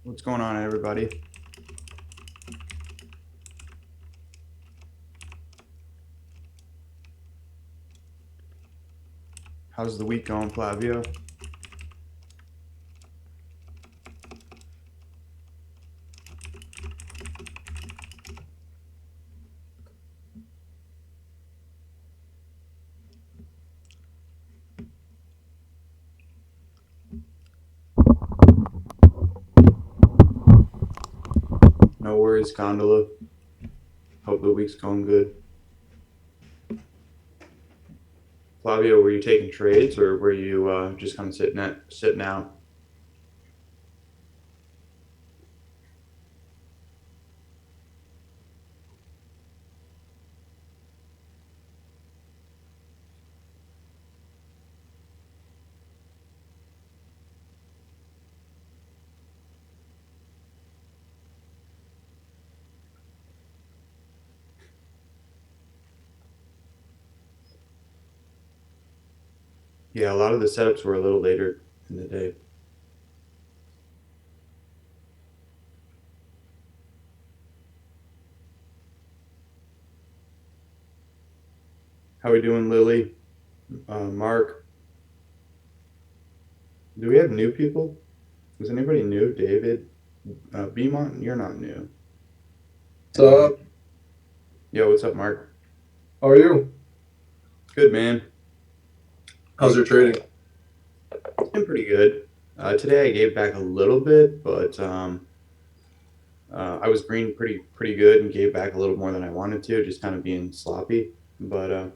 What's going on, everybody? How's the week going, Flavio? No worries, Gondola. Hope the week's going good. Flavio, were you taking trades or were you just kind of sitting out? Yeah, a lot of the setups were a little later in the day. How we doing, Lily? Mark? Do we have new people? Is anybody new? David? Beamont? You're not new. What's And up? yo, what's up, Mark? How are you? Good, man. How's your trading? It's been pretty good. Today I gave back a little bit, but I was green pretty good and gave back a little more than I wanted to, just kind of being sloppy. But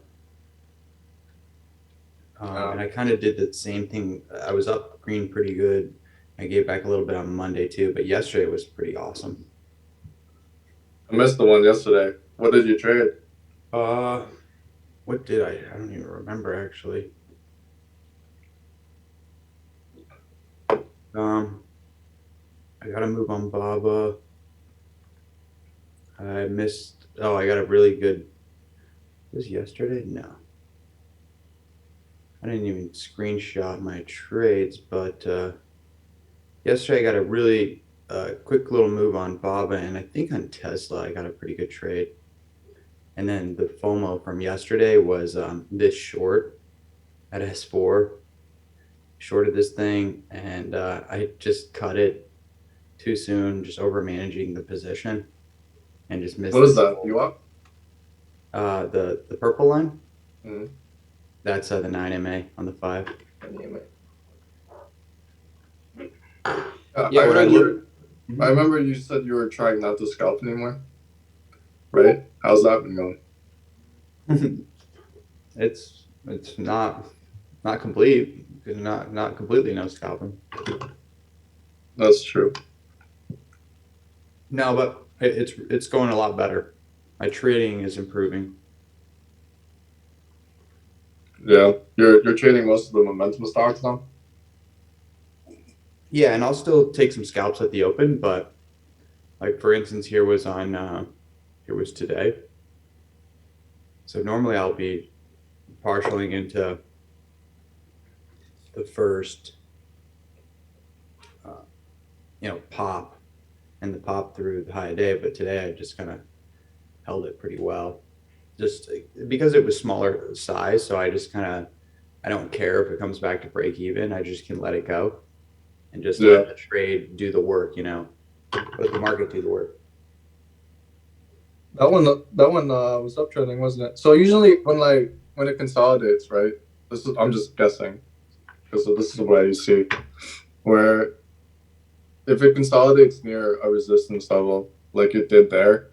Uh, and I kind of did the same thing. I was up green pretty good. I gave back a little bit on Monday too, but yesterday was pretty awesome. I missed the one yesterday. What did you trade? Uh, what did I? I don't even remember actually. Um, I got to move on Baba. I missed. Oh, I got a really good. Was yesterday? No, I didn't even screenshot my trades, but yesterday I got a really quick little move on Baba, and I think on Tesla I got a pretty good trade. And then the FOMO from yesterday was this short at S4, shorted this thing, and I just cut it too soon, just over managing the position, and just missed What is this that? whole You up? the purple line. Mm-hmm. That's the 9 MA on the 5. I Yeah, what I heard look. you. I remember you said you were trying not to scalp anymore, right? How's that been going? It's not complete, not completely no scalping. That's true. No, but it's going a lot better. My trading is improving. Yeah, you're trading most of the momentum stocks now. Yeah, and I'll still take some scalps at the open, but like for instance, here was today. So normally I'll be partialing into the first, uh, pop and the pop through the high day, but today I just kind of held it pretty well, just because it was smaller size. So I just kind of I don't care if it comes back to break even. I just can let it go and just let Yeah, the trade do the work. Let the market do the work. that one was uptrending, wasn't it? So usually when it consolidates, right? I'm just guessing because this is what you see where if it consolidates near a resistance level like it did there,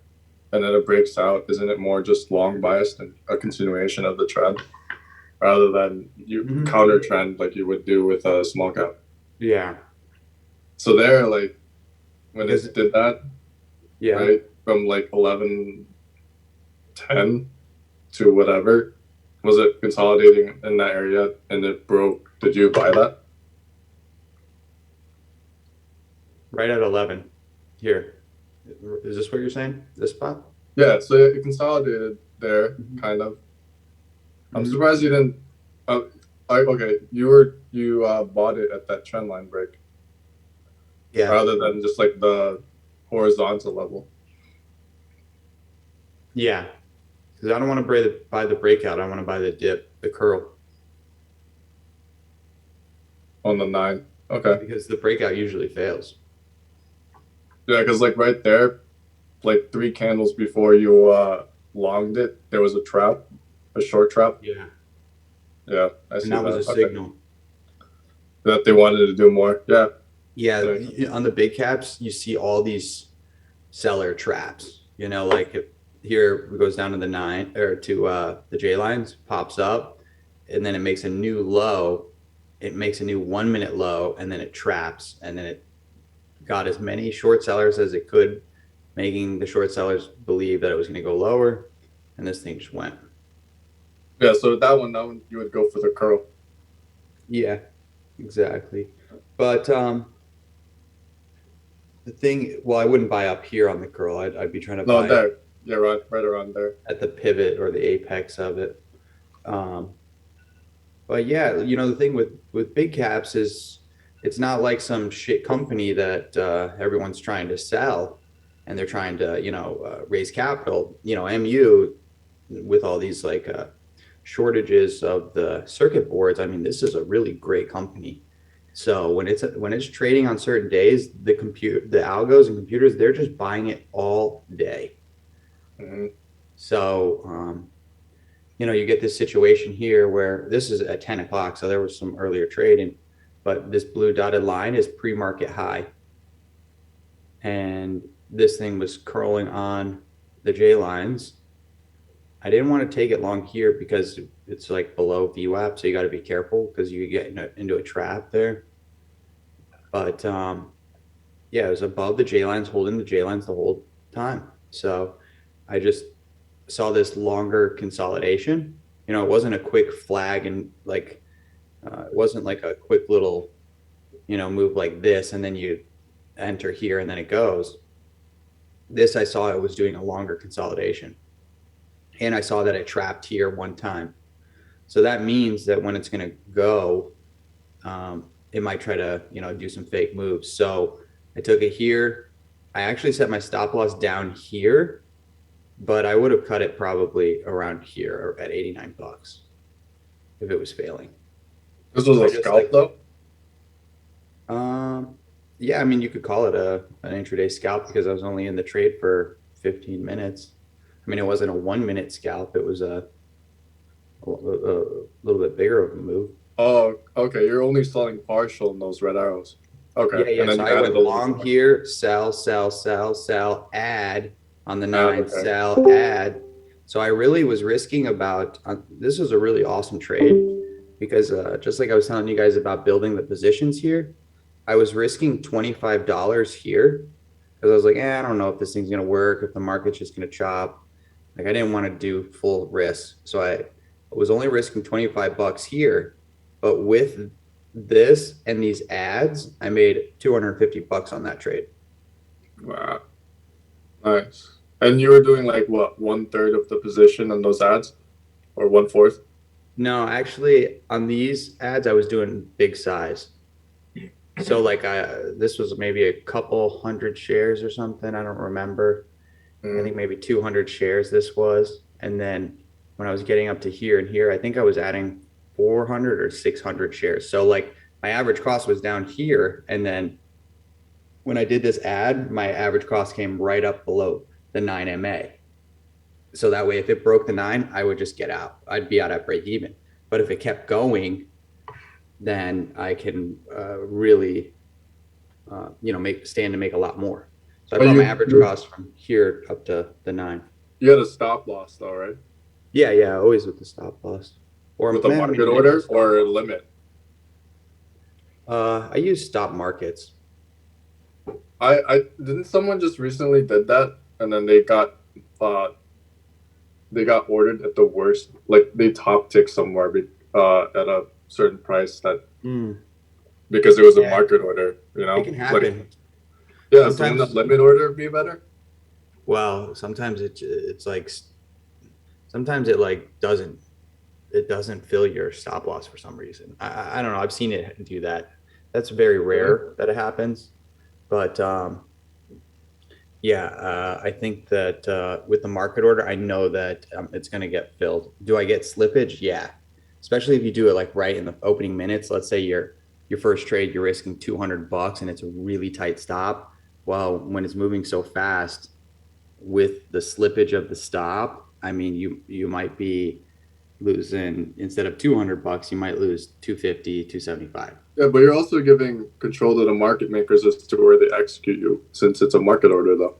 and then it breaks out, isn't it more just long biased and a continuation of the trend rather than you Mm-hmm. counter trend like you would do with a small cap? Yeah, So there, like when because it did that, yeah, right, from like 11:10 to whatever, was it consolidating in that area and it broke? Did you buy that? right at 11. Here, is this what you're saying? This spot? Yeah, so it consolidated there, Mm-hmm. kind of. I'm Mm-hmm. surprised you didn't. Okay, you bought it at that trend line break. Yeah, rather than just like the horizontal level yeah. Because I don't want to buy the breakout. I want to buy the dip, the curl, on the 9. Okay. because the breakout usually fails. Yeah, because like right there, like 3 candles before you longed it, there was a trap, a short trap. Yeah, Yeah, I and see that was a that. Okay. signal. That they wanted to do more. Yeah. Yeah, Like, on the big caps, you see all these seller traps. You know, like here it goes down to the nine or to the J lines, pops up, and then it makes a new low. It makes a new 1 minute low, and then it traps, and then it got as many short sellers as it could, making the short sellers believe that it was going to go lower, and this thing just went. yeah, so that one you would go for the curl. Yeah, exactly. But the thing, well, I wouldn't buy up here on the curl. I'd be trying to No, buy there. Yeah, right around there. at the pivot or the apex of it. Um, but yeah, you know, the thing with big caps is it's not like some shit company that everyone's trying to sell and they're trying to, you know, raise capital. You know, MU with all these like shortages of the circuit boards. I mean, this is a really great company. So when it's trading on certain days, the algos and computers, they're just buying it all day. Hmm. So you know, you get this situation here where this is at 10 o'clock, so there was some earlier trading, but this blue dotted line is pre-market high, and this thing was curling on the J lines. I didn't want to take it long here because it's like below VWAP, so you got to be careful because you get into a trap there. But yeah, it was above the J lines, holding the J lines the whole time. So I just saw this longer consolidation. You know, it wasn't a quick flag and like it wasn't like a quick little, you know, move like this and then you enter here and then it goes. This I saw it was doing a longer consolidation, and I saw that it trapped here one time. So that means that when it's going to go, it might try to, you know, do some fake moves. So I took it here. I actually set my stop loss down here, but I would have cut it probably around here at 89 bucks if it was failing. This was So I a just scalp like, though. yeah, I mean, you could call it an intraday scalp because I was only in the trade for 15 minutes. I mean, it wasn't a 1 minute scalp. It was a little bit bigger of a move. Oh, okay. You're only selling partial in those red arrows. Okay, Yeah, and yeah. then So you I added went a little long more. here, sell, sell, sell, sell, add on the nine, Okay. sell, add. So I really was risking about this was a really awesome trade because just like I was telling you guys about building the positions here, I was risking $25 here because I was like, I don't know if this thing's gonna work, if the market's just gonna chop. Like I didn't want to do full risk, so I was only risking 25 bucks here. But with this and these ads, I made 250 bucks on that trade. Wow. Nice. And you were doing like what, 1/3 of the position on those ads, or 1/4? No, actually, on these ads, I was doing big size. So like this was maybe a couple hundred shares or something. I don't remember. I think Mm. maybe 200 shares this was. And then when I was getting up to here and here, I think I was adding 400 or 600 shares. So like my average cost was down here. And then when I did this ad, my average cost came right up below the 9 MA. So that way, if it broke the nine, I would just get out. I'd be out at break even. But if it kept going, then I can really, you know, stand to make a lot more. So I But brought my you average cost from here up to the nine. you had a stop loss though, right? Yeah, yeah, always with the stop loss, or With a market maybe not order stop or a loss. limit? I use stop markets. I didn't someone just recently did that and then uh they got ordered at the worst, like they top tick somewhere at a certain price that Mm, because it was a yeah, market order, it can like, happen. yeah, so wouldn't that Sometimes, limit order be better? well, sometimes it's like sometimes it like doesn't fill your stop loss for some reason. I don't know. I've seen it do that. That's very Really? rare that it happens. But yeah, I think that with the market order, I know that it's going to get filled. Do I get slippage? Yeah, especially if you do it like right in the opening minutes. Let's say your first trade, you're risking $200 and it's a really tight stop. Well, when it's moving so fast with the slippage of the stop, I mean, you might be losing instead of $200, you might lose 250, 275. Yeah, but you're also giving control to the market makers as to where they execute you, since it's a market order, though,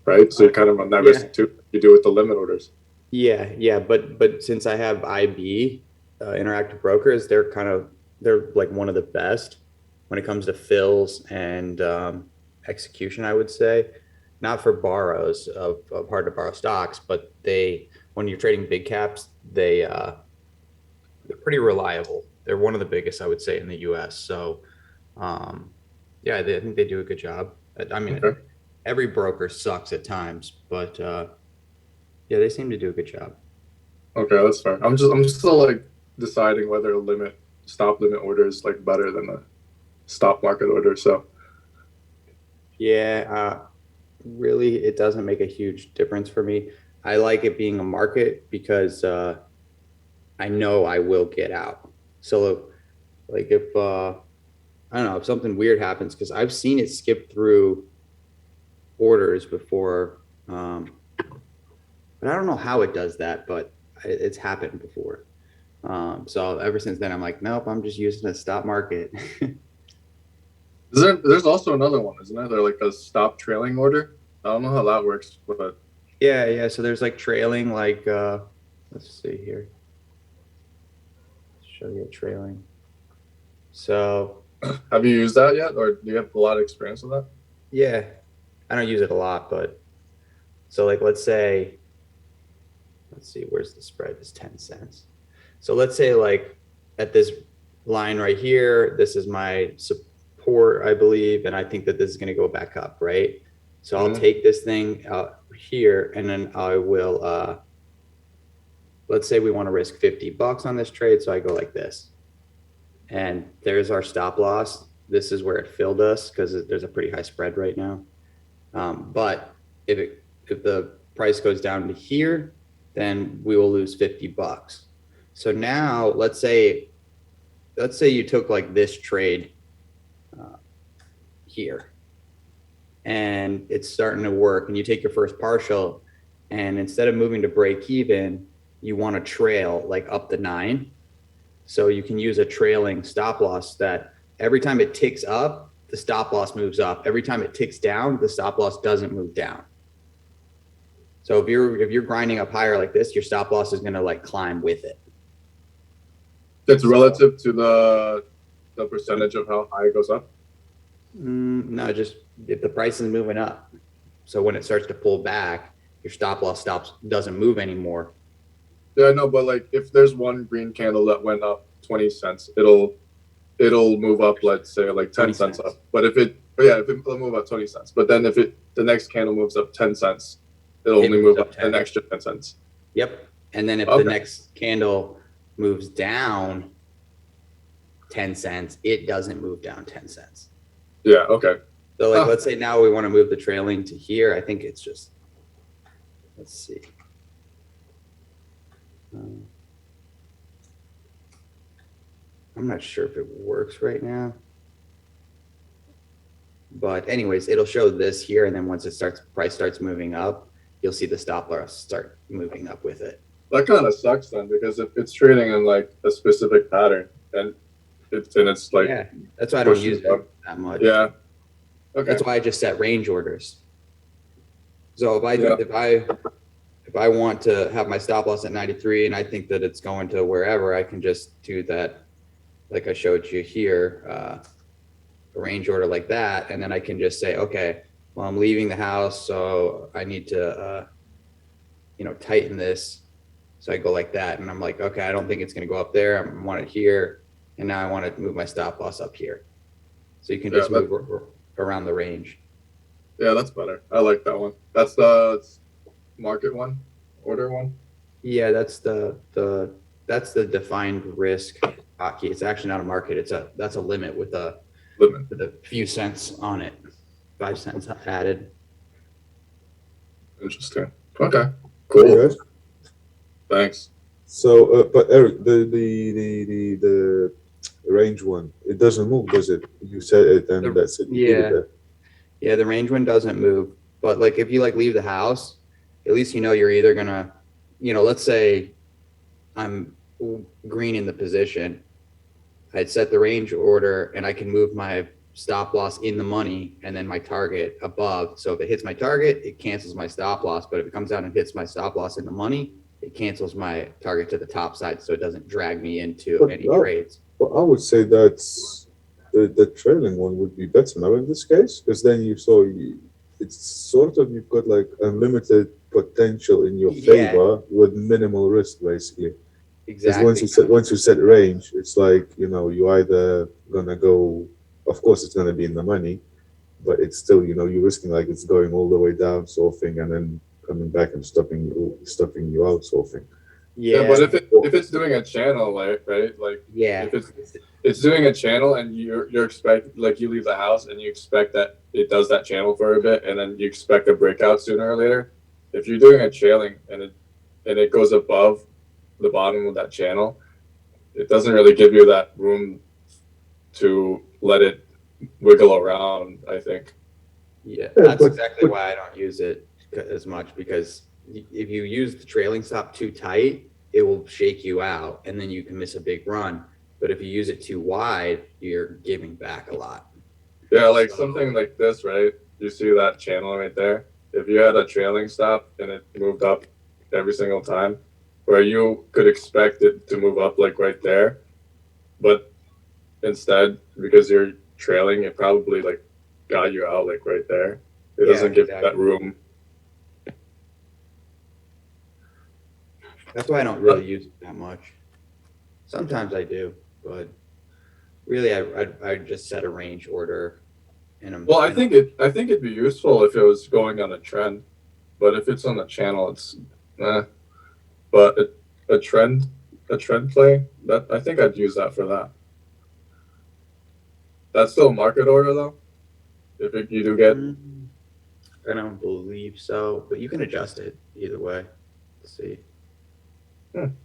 right? So you're kind of on that Yeah. risk too. You do with the limit orders. Yeah, but since I have IB, Interactive Brokers, they're like one of the best when it comes to fills and execution. I would say, not for borrows of hard to borrow stocks, but they when you're trading big caps, they're pretty reliable. They're one of the biggest, I would say, in the U.S. So, um, yeah, I think they do a good job. I mean, Okay. every broker sucks at times, but yeah, they seem to do a good job. Okay, that's fair. I'm just still like deciding whether a limit stop limit order is like better than a stop market order. So Yeah, really, it doesn't make a huge difference for me. I like it being a market because I know I will get out. So, like, if I don't know if something weird happens, because I've seen it skip through orders before, but I don't know how it does that, but it's happened before. So ever since then, I'm like, nope, I'm just using a stop market. there's also another one, isn't there? They're like a stop trailing order. I don't know how that works, but Yeah. So there's like trailing, like let's see here. Show you a trailing. So have you used that yet, or do you have a lot of experience with that? yeah, I don't use it a lot, but so like let's see, where's the spread? Is 10 cents. So let's say like at this line right here, this is my support, I believe, and I think that this is going to go back up, right? So I'll Mhm. take this thing out here, and then I will let's say we want to risk $50 on this trade, so I go like this. And there's our stop loss. This is where it filled us because there's a pretty high spread right now. But if the price goes down to here, then we will lose $50. So now let's say you took like this trade uh, here, and it's starting to work, and you take your first partial, and instead of moving to break even, you want to trail like up the 9. So you can use a trailing stop loss that every time it ticks up, the stop loss moves up. Every time it ticks down, the stop loss doesn't move down. So if you're grinding up higher like this, your stop loss is going to like climb with it. It's So relative to the percentage of how high it goes up. no, just if the price is moving up. So when it starts to pull back, your stop loss doesn't move anymore. Yeah, I know, but like if there's one green candle that went up 20 cents, it'll move up, let's say like 10 20 cents cents. up. But it'll move up 20 cents. But then if the next candle moves up 10 cents, it'll It only moves move up up an 10. extra 10 cents. Yep. And then if the Okay. next candle moves down 10 cents, it doesn't move down 10 cents. Yeah, okay. So like, Ah, let's say now we want to move the trailing to here. I think it's just, let's see. Um, I'm not sure if it works right now, but anyways, it'll show this here. And then once price starts moving up, you'll see the stop loss start moving up with it. that kind of sucks then, because if it's trading in like a specific pattern and it's like Yeah. That's why I don't pushing use up. it that much. Yeah. Okay. That's why I just set range orders. So Yeah. if I want to have my stop loss at 93 and I think that it's going to wherever, I can just do that, like I showed you here, a range order like that, and then I can just say, okay, well, I'm leaving the house, so I need to tighten this. So I go like that, and I'm like, okay, I don't think it's going to go up there. I want it here, and now I want to move my stop loss up here. So you can just move around the range. Yeah, that's better. I like that one. That's the market one, order one. Yeah, that's the defined risk hockey. It's actually not a market. That's a limit with Limit. a few cents on it. 5 cents added. Interesting. Okay. Hey Cool. guys. Thanks. So, but Eric, the range one, it doesn't move, does it? You said it, and that's it. You leave it Yeah, there. yeah, the range one doesn't move. But like if you like leave the house, at least you know you're either gonna, let's say I'm green in the position. I'd set the range order and I can move my stop loss in the money and then my target above. So if it hits my target, it cancels my stop loss. But if it comes out and hits my stop loss in the money, it cancels my target to the top side. So it doesn't drag me into But any trades. I would say that's the trailing one would be better now in this case, because then it's sort of you've got like unlimited potential in your Yeah, favor with minimal risk, basically. Because exactly. once you set range, it's like you either gonna go. Of course, it's gonna be in the money, but it's still you're risking like it's going all the way down, sort of thing, and then coming back and stopping you out, sort of thing. Yeah, but Yeah, if it's doing a channel, like right, like yeah, if it's doing a channel and you're expect like you leave the house and you expect that it does that channel for a bit and then you expect a breakout sooner or later. If you're doing a trailing and it goes above the bottom of that channel, it doesn't really give you that room to let it wiggle around, I think. yeah. Yeah, That's exactly why I don't use it as much because if you use the trailing stop too tight, it will shake you out and then you can miss a big run. But if you use it too wide, you're giving back a lot. Yeah, like So, something like this, right? You see that channel right there? If you had a trailing stop and it moved up every single time, where you could expect it to move up like right there, but instead, because you're trailing, it probably like got you out like right there. It yeah, doesn't give you that exactly. room. That's why I don't really use it that much. Sometimes I do, but really, I just set a range order and Well, I think it'd be useful if it was going on a trend, but if it's on the channel, it's eh. But a trend a trend play that I think I'd use that for that. That's still market order though. If you do get Mm, I don't believe so, but you can adjust it either way. Let's see, you can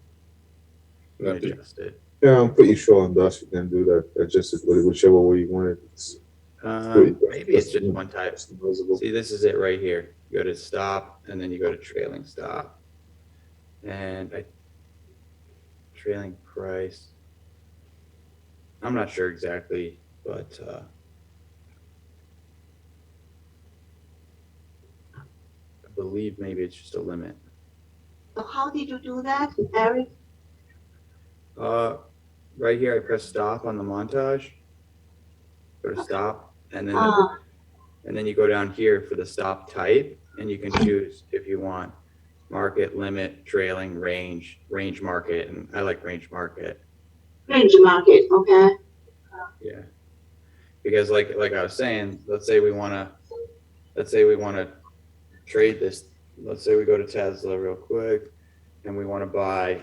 nifty. adjust it. Yeah, I'm pretty sure on Dash you can do that. Adjust it whichever way you want it. It's pretty Maybe it's just one type. customizable. See, this is it right here. You go to stop, and then you go to trailing stop, and trailing price. I'm not sure exactly, but I believe maybe it's just a limit. So how did you do that, Eric? Uh, right here, I press stop on the montage. Go to stop, Ah, and then you go down here for the stop type, and you can choose if you want market, limit, trailing, range market, and I like range market. range market, okay. Yeah, because like I was saying, let's say we want to trade this. Let's say we go to Tesla real quick, and we want to buy,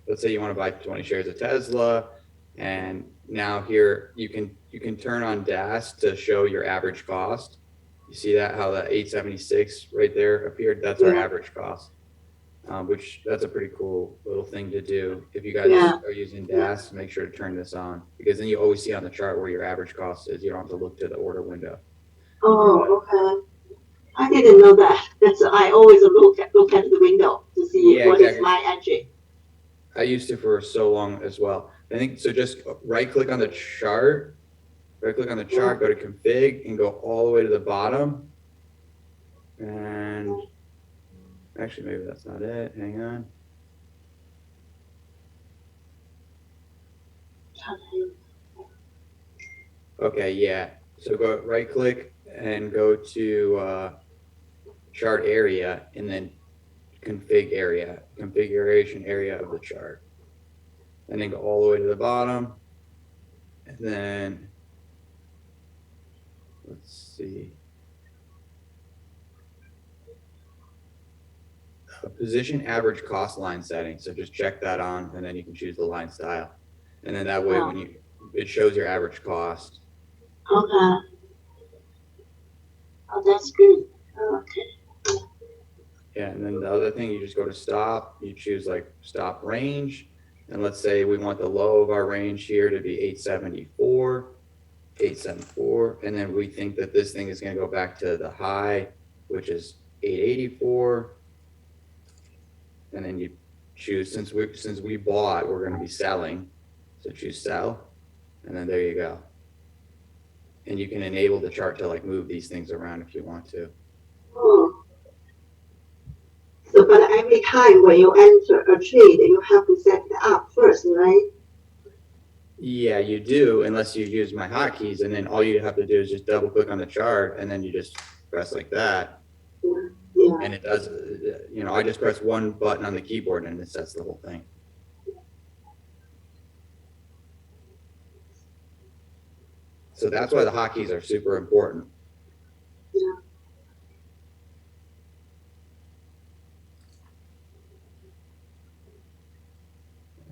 let's say you want to buy 20 shares of Tesla, and now here you can turn on DAS to show your average cost. You see that how the 876 right there appeared? That's our Yeah. average cost. Which that's a pretty cool little thing to do. If you guys Yeah. are using DAS, make sure to turn this on because then you always see on the chart where your average cost is. You don't have to look to the order window. Oh, okay. I didn't know that. That's I always look at the window to see Yeah, what is exactly. my entry. I used to for so long as well. I think so. Just right click on the chart, go to config, and go all the way to the bottom. And actually, maybe that's not it. Hang on. Okay, yeah. So go right click and go to chart area and then configuration area of the chart. And then go all the way to the bottom. And then let's see. a position average cost line setting. So just check that on, and then you can choose the line style, and then that way when it shows your average cost. Okay. Oh, that's good. Okay. Yeah, and then the other thing, you just go to stop, you choose like stop range, and let's say we want the low of our range here to be 874, and then we think that this thing is going to go back to the high, which is 884, and then you choose, since we bought, we're going to be selling, so choose sell, and then there you go. And you can enable the chart to like move these things around if you want to. Oh. So, but every time when you enter a trade, you have to set it up first, right? Yeah, you do, unless you use my hotkeys, and then all you have to do is just double click on the chart, and then you just press like that, Yeah. and it does. I just press one button on the keyboard, and it sets the whole thing. So that's why the hotkeys are super important. Yeah.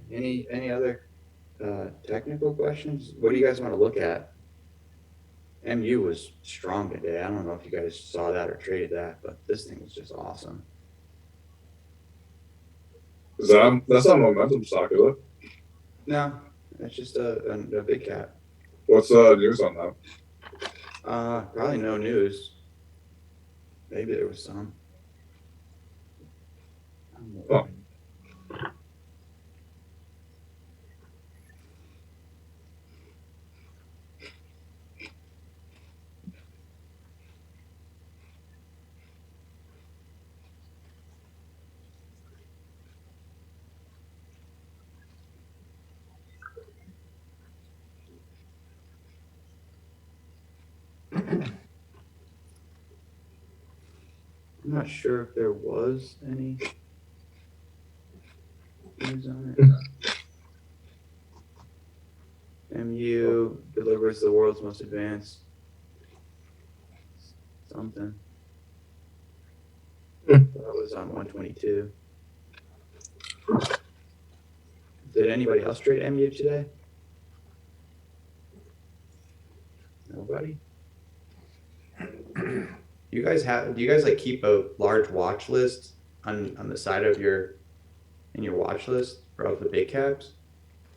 Any other technical questions? What do you guys want to look at? MU was strong today. I don't know if you guys saw that or traded that, but this thing was just awesome. That's not momentum stock, is it? No, it's just a big cap. What's the news on that? Probably no news. Maybe there was some. Oh. I'm not sure if there was any news on it. MU delivers the world's most advanced something. That was on 122. Did anybody else trade MU today? Nobody? Do you guys like keep a large watch list on the side of your watch list of the big caps?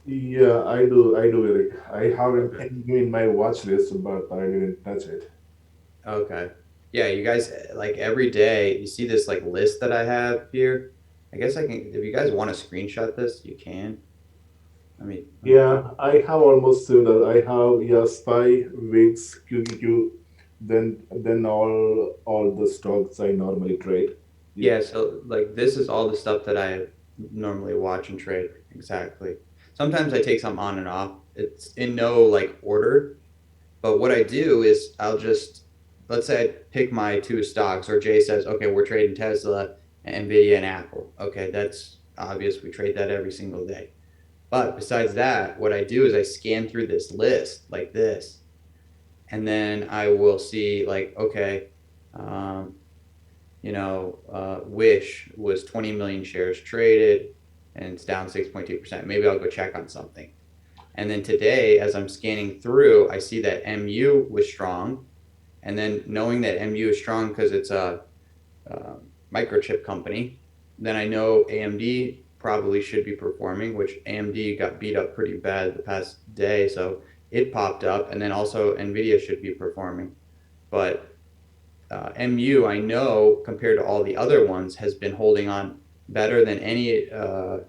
Yeah, I do, Eric. I have it in my watch list, but I didn't touch it. Okay. Yeah, you guys like every day you see this like list that I have here. I guess I can, if you guys want to screenshot this, you can. I mean, Yeah, I have almost similar. I have, yeah, SPY, VIX, QQQ, then all the stocks I normally trade. yeah, so like this is all the stuff that I normally watch and trade. Exactly. Sometimes I take some on and off. It's in no like order, but what I do is I'll just, let's say I pick my two stocks, or Jay says, okay, we're trading Tesla, Nvidia, and Apple. Okay, that's obvious. We trade that every single day. But besides that, what I do is I scan through this list like this, and then I will see like, okay, Wish was 20 million shares traded, and it's down 6.2%. Maybe I'll go check on something. And then today, as I'm scanning through, I see that MU was strong. And then knowing that MU is strong because it's a microchip company, then I know AMD probably should be performing, which AMD got beat up pretty bad the past day. So it popped up. And then also NVIDIA should be performing. But MU, I know compared to all the other ones, has been holding on better than NVIDIA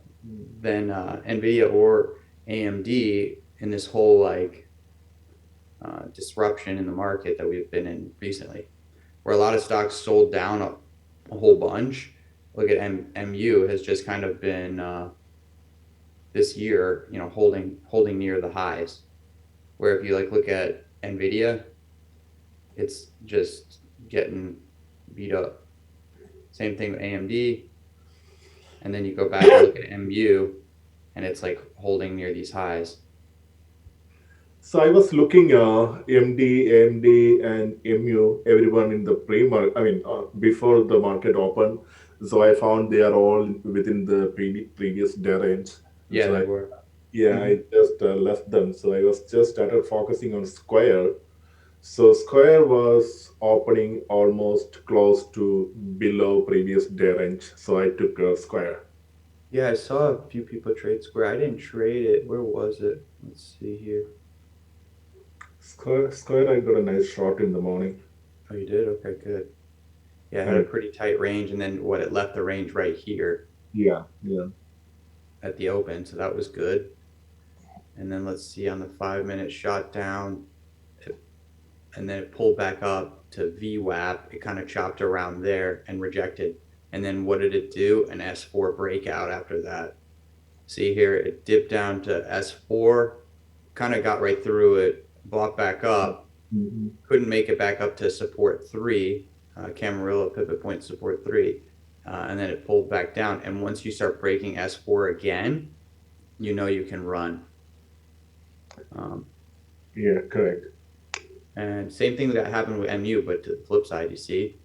or AMD in this whole like disruption in the market that we've been in recently, where a lot of stocks sold down a whole bunch. Look at MU has just kind of been this year, holding near the highs. Where if you like look at NVIDIA, it's just getting beat up. Same thing with AMD, and then you go back and look at MU, and it's like holding near these highs. So I was looking MD, AMD, and MU, everyone in the pre-market. I mean, before the market opened, So I found they are all within the previous day range. Yeah, So they were. I just left them. So I was just started focusing on Square. So Square was opening almost close to below previous day range. So I took Square. Yeah, I saw a few people trade Square. I didn't trade it. Where was it? Let's see here. Square, I got a nice shot in the morning. Oh, you did? Okay, good. Yeah, it had a And pretty tight range, and then what? It left the range right here yeah, yeah. at the open, so that was good. And then let's see on the 5 minute shot down, and then it pulled back up to VWAP. It kind of chopped around there and rejected. And then what did it do? An S4 breakout after that. See here, it dipped down to S4, kind of got right through it, bought back up, Mhm. couldn't make it back up to support 3, Camarillo pivot point support 3, and then it pulled back down. And once you start breaking S4 again, you know you can run. Um, Yeah, correct. and same thing that happened with MU, but to the flip side, you see,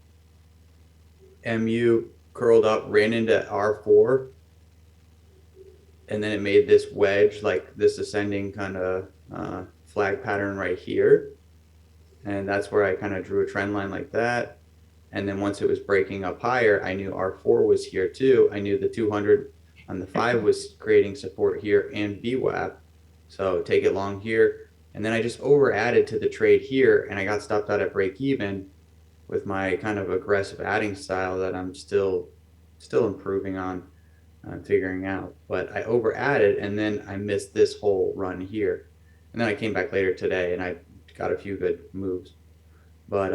MU curled up, ran into R4, and then it made this wedge, like this ascending kind of flag pattern right here. And that's where I kind of drew a trend line like that. And then once it was breaking up higher, I knew R4 was here too. I knew the 200 on the 5 was creating support here and VWAP. So take it long here. And then I just over added to the trade here, and I got stopped out at break even with my kind of aggressive adding style that I'm still improving on, figuring out. But I over added, and then I missed this whole run here. And then I came back later today, and I got a few good moves. But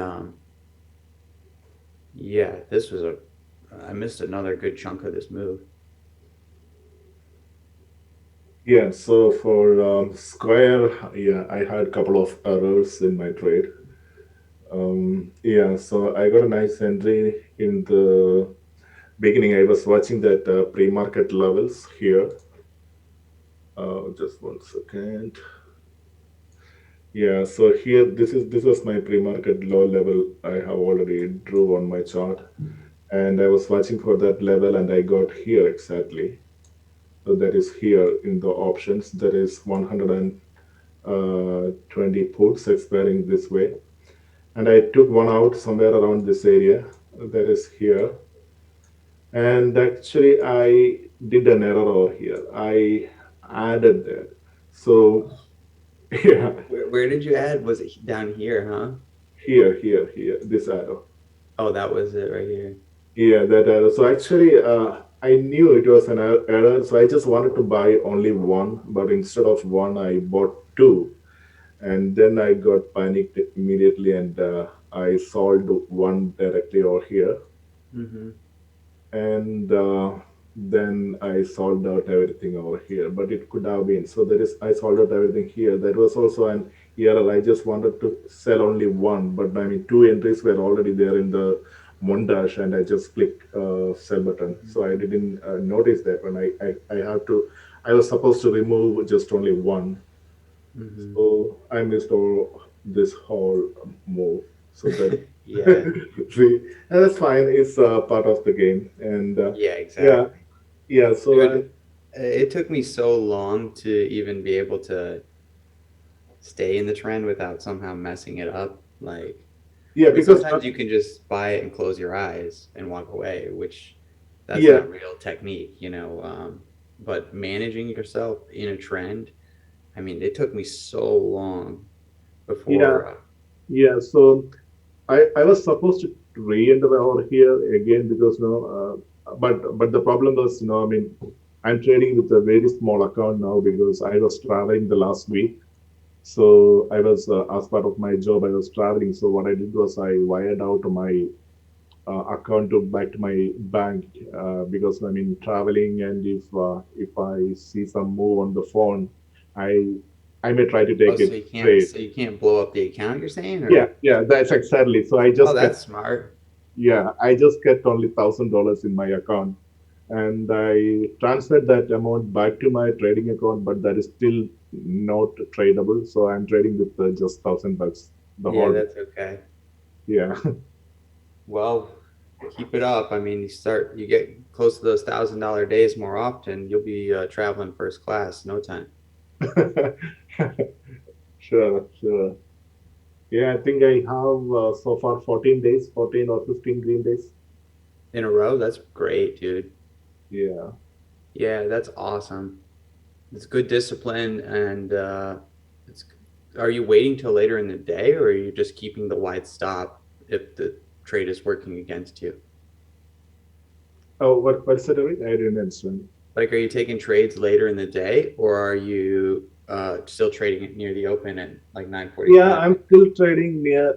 yeah, this was I missed another good chunk of this move. Yeah, so for Square, yeah, I had a couple of errors in my trade. Yeah, so I got a nice entry in the beginning. I was watching that pre-market levels here. Just 1 second. Yeah, so here this was my pre-market low level. I have already drew on my chart, and I was watching for that level, and I got here exactly. So that is here in the options. There is 120 puts expiring this way, and I took one out somewhere around this area. That is here, and actually I did an error over here. I added that. So yeah, Where did you add? Was it down here, huh? here, this arrow. Oh, that was it right here. Yeah, that arrow. So actually, I knew it was an error, so I just wanted to buy only one, but instead of one, I bought two, and then I got panicked immediately, and I sold one directly over here, Mm-hmm. and then I sold out everything over here. But it could have been so. There is I sold out everything here. That was also an error. I just wanted to sell only one, but I mean two entries were already there in the montage, and I just clicked sell button. So I didn't notice that when I have to. I was supposed to remove just only one. Mm-hmm. So I missed all this whole move. So that Yeah. see, and that's fine. It's part of the game, and Yeah, yeah, exactly. yeah. So Dude, it took me so long to even be able to stay in the trend without somehow messing it up. Like, yeah, I mean, because sometimes you can just buy it and close your eyes and walk away, which that's yeah, not real technique, you know. But managing yourself in a trend, I mean, it took me so long yeah, before. yeah. So I was supposed to re-enter over here again because but the problem was I mean I'm trading with a very small account now because I was traveling the last week. So I was as part of my job I was traveling. So what I did was I wired out my account to back to my bank because I mean traveling, and if I see some move on the phone, I I may try to Oh, take so it you can't, straight. so you can't blow up the account, you're saying, Yeah, or yeah, that's exactly. So oh, that's smart. I just kept only $1,000 in my account, and I transferred that amount back to my trading account, but that is still not tradable. So I'm trading with just $1,000 the Yeah, whole. that's okay. Yeah, Well, Keep it up. I mean, you get close to those $1,000 days more often, you'll be traveling first class no time. Sure, sure. Yeah, I think I have so far 14 days, 14 or 15 green days. In a row, that's great, dude. Yeah. Yeah, that's awesome. It's good discipline, and it's. Are you waiting till later in the day, or are you just keeping the wide stop if the trade is working against you? Oh, what's the rate? I didn't understand. Like, are you taking trades later in the day, or are you still trading it near the open at like Yeah, 9:45? I'm still trading near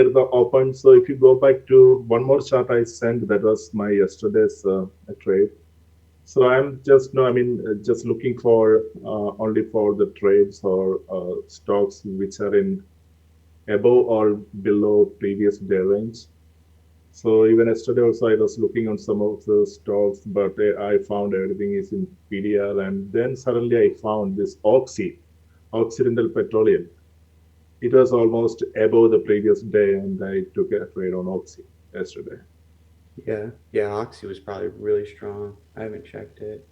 the open. So if you go back to one more chart I sent, that was my yesterday's trade. So I'm just no, I mean just looking for only for the trades or stocks which are in above or below previous day range. So even yesterday also I was looking on some of the stocks, but I found everything is in PDR, and then suddenly I found this Occidental Petroleum. It was almost above the previous day, and I took a trade on Oxy yesterday. Yeah, yeah. Oxy was probably really strong. I haven't checked it.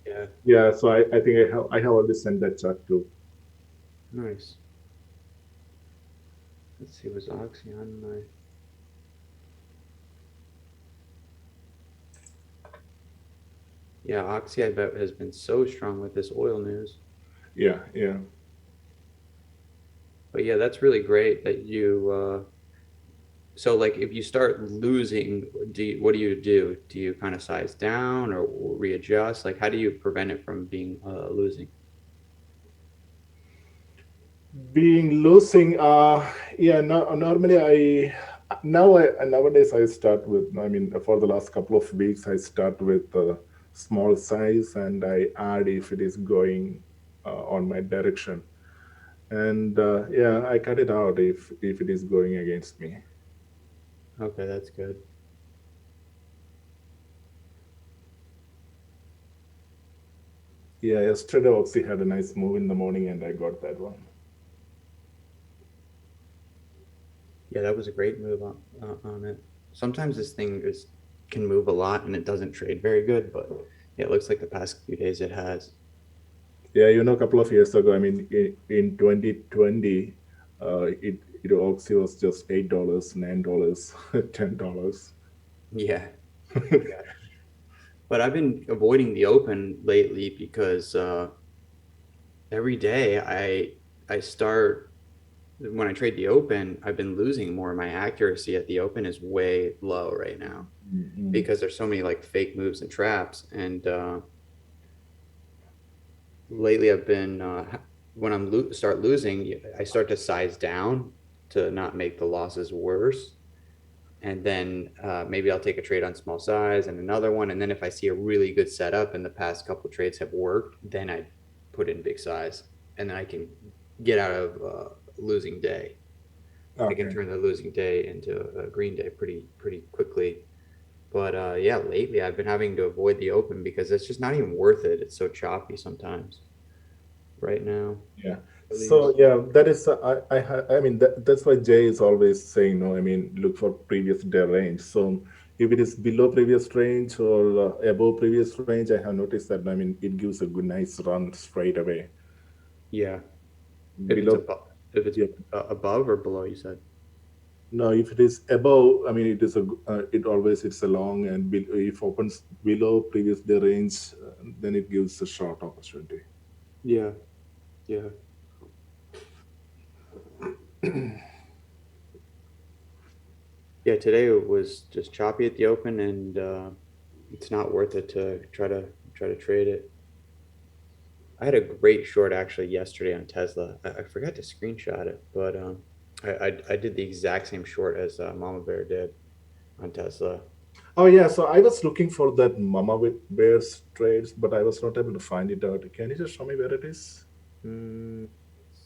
Yeah, Yeah, so I think I have already sent that chart too. nice. Let's see, was Oxy on my? Yeah, Oxy, I bet, has been so strong with this oil news. Yeah, yeah. But yeah, that's really great that you. So, like, if you start losing, what do you do? Do you kind of size down or readjust? Like, how do you prevent it from being losing? Being losing, yeah. No, normally nowadays I start with. I mean, for the last couple of weeks, I start with small size, and I add if it is going on my direction, and yeah, I cut it out if it is going against me. Okay, that's good. Yeah, yesterday Oxy had a nice move in the morning, and I got that one. Yeah, that was a great move on it. Sometimes this thing is can move a lot and it doesn't trade very good, but yeah, it looks like the past few days it has. Yeah, a couple of years ago, I mean, in 2020, Oxy was just $8, $9, $10. Yeah, yeah. But I've been avoiding the open lately because every day I start when I trade the open, I've been losing more. My accuracy at the open is way low right now Mhm. because there's so many like fake moves and traps. And lately, I've been when start losing, I start to size down to not make the losses worse. And then maybe I'll take a trade on small size and another one. And then if I see a really good setup and the past couple trades have worked, then I put in big size, and then I can get out of losing day. I can Okay. turn the losing day into a green day pretty quickly. But yeah, lately I've been having to avoid the open because it's just not even worth it. It's so choppy sometimes. Right now, Yeah. at So least. yeah, that is I mean that's why Jay is always saying no. I mean, look for previous day range. So if it is below previous range or above previous range, I have noticed that I mean it gives a good nice run straight away. Yeah. If it's Below, above, if it's yeah. above or below, you said. No, if it is above, I mean, it always it's a long, and if opens below previous day range, then it gives a short opportunity. Yeah. Yeah. Yeah. Today it was just choppy at the open, and it's not worth it to try to trade it. I had a great short actually yesterday on Tesla. I forgot to screenshot it, but I did the exact same short as Mama Bear did on Tesla. Oh yeah, so I was looking for that Mama with Bears trades, but I was not able to find it out. Can you just show me where it is? Let's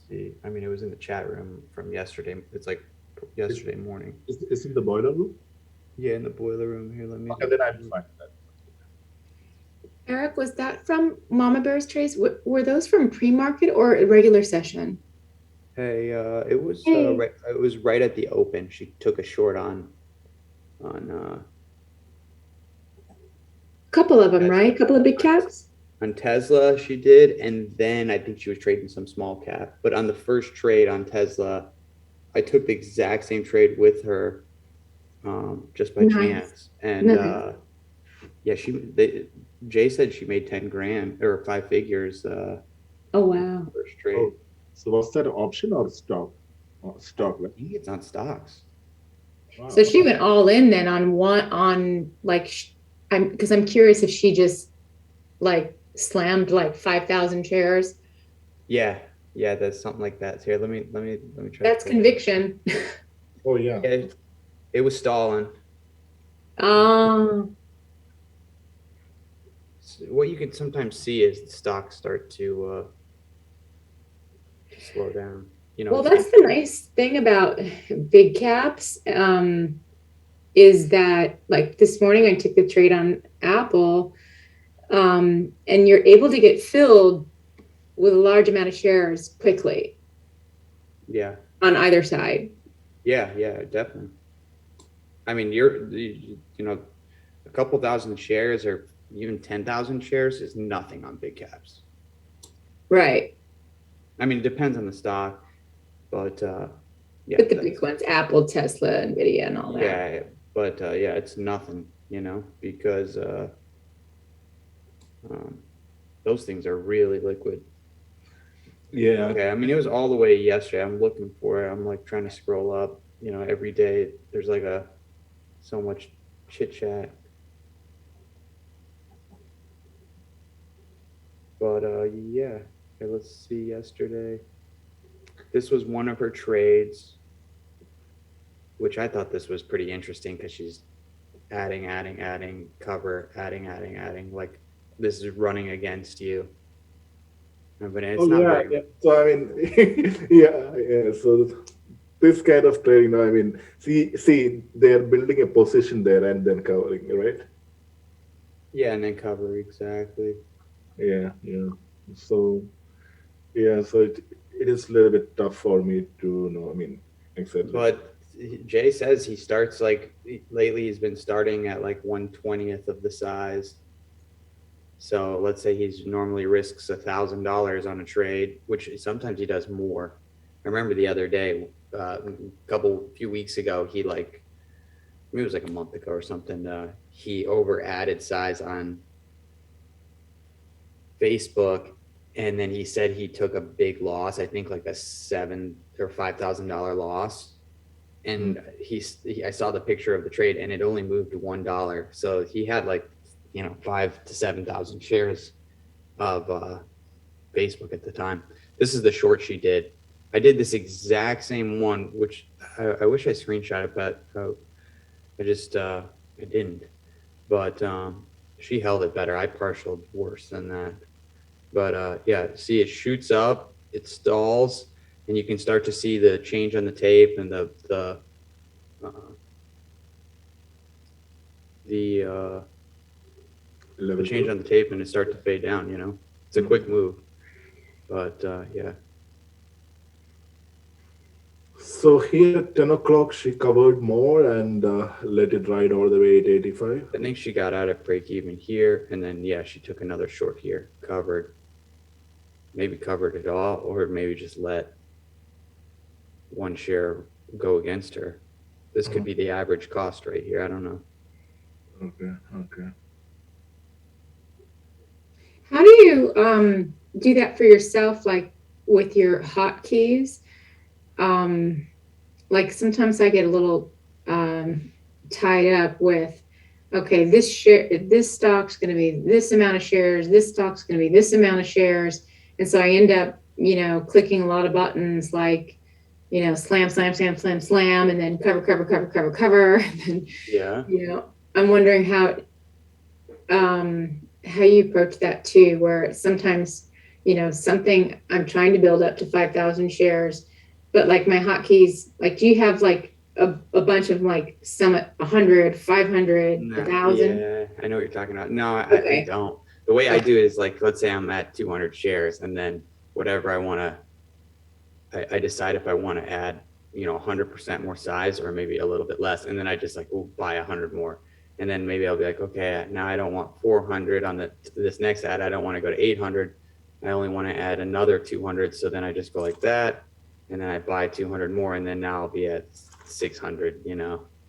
see. I mean, it was in the chat room from yesterday. It's like Is yesterday morning. is in the boiler room? Yeah, in the boiler room here. Let me Okay, just. then I'll find that. Eric, was that from Mama Bear's trays? Were those from pre-market or a regular session? Hey, it was Hey. right. It was right at the open. She took a short on. Couple of them, right? Couple of big caps. on Tesla she did, and then I think she was trading some small cap. But on the first trade on Tesla, I took the exact same trade with her, just by Nice. chance. And Nice. yeah, Jay said she made 10 grand or 5 figures Oh wow. first trade. Oh, so was that an option or stock? Stock, I like, think it's on stocks. wow. So she went all in then on one on like I'm curious if she just like slammed like 5,000 shares. Yeah, yeah, that's something like that. Here, let me try. That's to- conviction. Oh, yeah. Yeah, it was stalling. Oh, What you can sometimes see is the stocks start to slow down. You know, well, that's the nice thing about big caps, is that like this morning I took the trade on Apple, and you're able to get filled with a large amount of shares quickly yeah, on either side. yeah, definitely. I mean, you know, a couple thousand shares or even 10,000 shares is nothing on big caps. Right. I mean, it depends on the stock, but yeah, But the big ones, Apple, Tesla, Nvidia, and all that. yeah, but yeah, it's nothing, you know, because those things are really liquid. Yeah. Okay, I mean, it was all the way yesterday. I'm looking for it. I'm like trying to scroll up. You know, every day there's like so much chit chat. But yeah. Okay, let's see. Yesterday, this was one of her trades, which I thought this was pretty interesting because she's adding, cover, adding. Like this is running against you. But it's Oh, not yeah, very. yeah. So, I mean, yeah. So, this kind of trading, I mean, see, they're building a position there and then covering, right? Yeah, and then cover exactly. Yeah. So, yeah, so it is a little bit tough for me to know. I mean, exactly. But Jay says he starts like lately. He's been starting at like 1/20th of the size. So let's say he's normally risks $1,000 on a trade, which sometimes he does more. I remember the other day, few weeks ago, he like maybe it was like a month ago or something. He over added size on Facebook, and then he said he took a big loss. I think like a $7,000 or $5,000 loss. And I saw the picture of the trade, and it only moved to $1. So he had like, 5,000 to 7,000 shares of Facebook at the time. This is the short she did. I did this exact same one, which I wish I screenshot it, but I didn't. But she held it better. I partialed worse than that. But yeah, see, it shoots up, it stalls, and you can start to see the change on the tape and the change on the tape, and it start to fade down. It's a quick move, but yeah. So here at 10 o'clock, she covered more and let it ride all the way at 85. I think she got out at break even here, and then yeah, she took another short here, maybe covered it all, or maybe just let one share go against her. This could be the average cost right here. I don't know. Okay. How do you do that for yourself, like with your hotkeys? Like sometimes I get a little tied up with, okay, this stock's going to be this amount of shares, this stock's going to be this amount of shares, and so I end up, clicking a lot of buttons like, slam, and then cover, and then, Yeah. I'm wondering how you approach that too, where sometimes, something I'm trying to build up to 5,000 shares, but like my hotkeys, like, do you have like a bunch of like some at 100, 500, 1,000? Yeah, I know what you're talking about. No, Okay. I don't. The way I do it is like, let's say I'm at 200 shares, and then whatever I want to, I decide if I want to add, 100% more size or maybe a little bit less. And then I just like, will buy 100 more. And then maybe I'll be like, okay, now I don't want 400 on this next ad. I don't want to go to 800. I only want to add another 200. So then I just go like that. And then I buy 200 more. And then now I'll be at 600,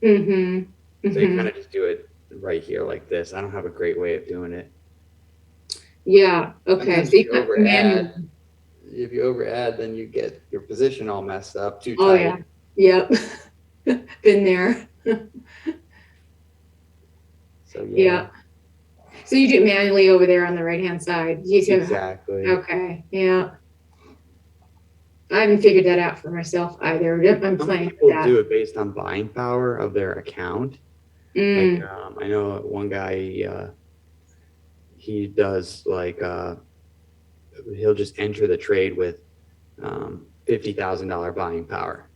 Mm-hmm. So you kind of just do it right here like this. I don't have a great way of doing it. Yeah. Okay. Sometimes So if you you got manual. overadd, if you overadd, then you get your position all messed up, too Oh tight. yeah. Yep. Been there. So Yeah. So you do it manually over there on the right-hand side. You do. exactly. Okay. Yeah. I haven't figured that out for myself either. I'm Some playing people with that. do it based on buying power of their account. Mm. Like I know one guy, he does like he'll just enter the trade with $50,000 buying power,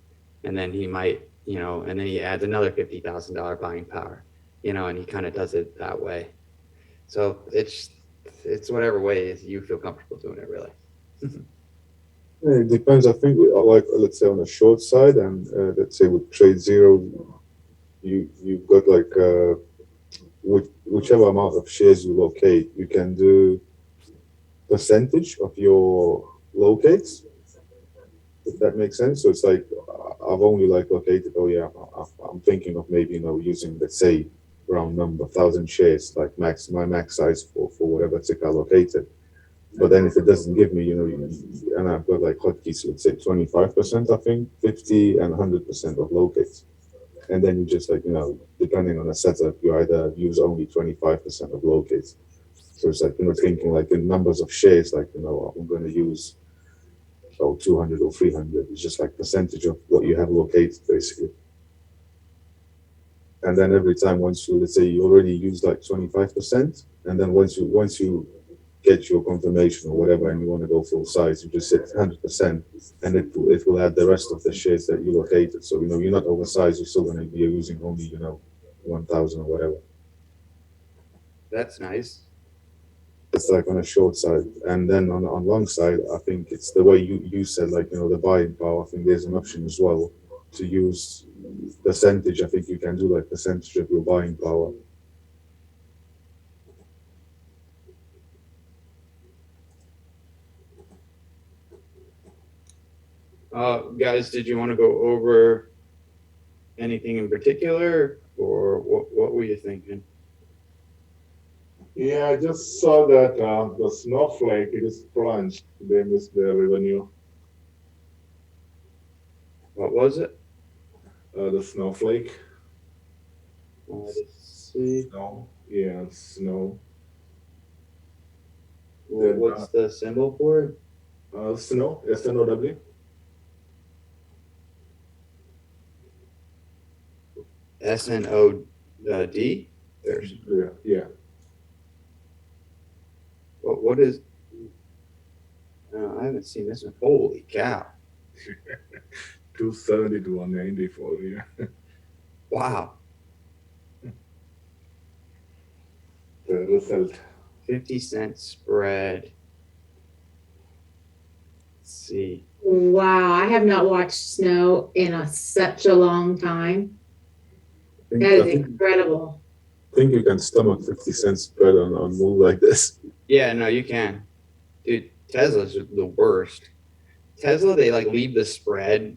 and then he might, and then he adds another $50,000 buying power, and he kind of does it that way. So it's whatever way you feel comfortable doing it, really. It depends. I think, like, let's say on the short side, and let's say with trade zero, you've got like whichever amount of shares you locate, you can do percentage of your locates, if that makes sense. So it's like I've only like located. Oh yeah, I'm thinking of maybe using, let's say, round number 1,000 shares, like my max size for whatever tick I located. But then if it doesn't give me, and I've got like hotkeys, let's say 25%, I think 50 and 100% of locates. And then you just like, depending on the setup, you either use only 25% of locates. So it's like, thinking like in numbers of shares, like, I'm going to use 200 or 300. It's just like percentage of what you have located, basically. And then every time, let's say you already use like 25%, and then once you get your confirmation or whatever, and you want to go full size, you just hit 100%, and it will add the rest of the shares that you located. So you're not oversized. You're still going to be using only 1,000 or whatever. That's nice. It's like on a short side, and then on long side, I think it's the way you said, like the buying power. I think there's an option as well to use percentage. I think you can do like percentage of your buying power. Guys, did you want to go over anything in particular, or what were you thinking? Yeah, I just saw that the Snowflake, it is plunged. They missed their revenue. What was it? The Snowflake. Let's see. Snow. Yeah, snow. What's the symbol for it? Snow. SNOW. SNOD? There's Yeah. what is? I haven't seen this one. Holy cow! 270 to 194. Yeah. Wow. The result. 50-cent spread. Let's see. Wow. I have not watched snow in such a long time. That is incredible. I think you can stomach 50-cent spread on move like this. Yeah, no, you can. Dude, Tesla's the worst. Tesla, they like leave the spread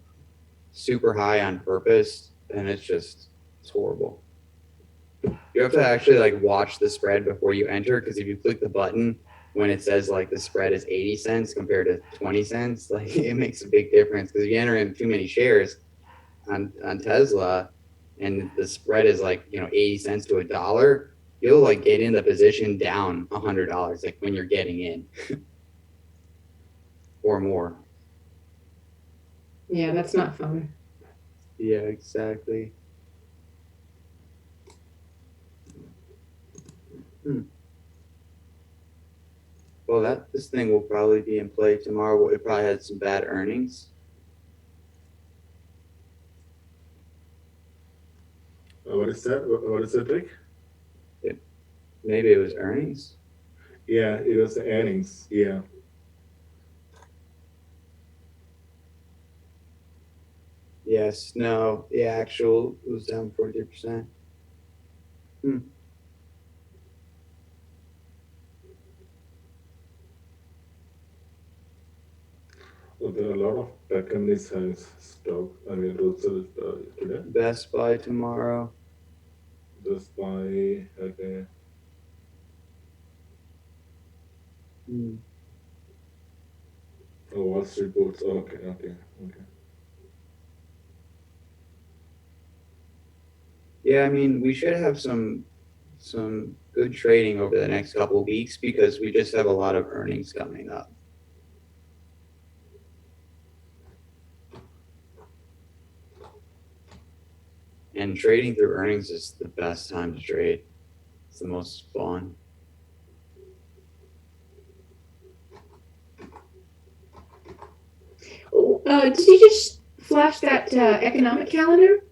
super high on purpose, and it's horrible. You have to actually like watch the spread before you enter, because if you click the button when it says like the spread is 80 cents compared to 20 cents, like it makes a big difference. Because if you enter in too many shares on Tesla, and the spread is like 80 cents to $1, you'll like get in the position down $100 like when you're getting in or more. Yeah, that's not fun. Yeah, exactly. Well, this thing will probably be in play tomorrow. It probably had some bad earnings. What is that? What is that, Rick? Maybe it was earnings. Yeah, it was the earnings. Yeah. Yes, no, the actual was down 43%. So there are a lot of tech companies has stock. I mean, also today. Best Buy tomorrow. Just by okay. Hmm. Oh, Wall Street Boots. Oh, okay. Yeah, I mean, we should have some good trading over the next couple of weeks because we just have a lot of earnings coming up. And trading through earnings is the best time to trade. It's the most fun. Did you just flash that economic calendar?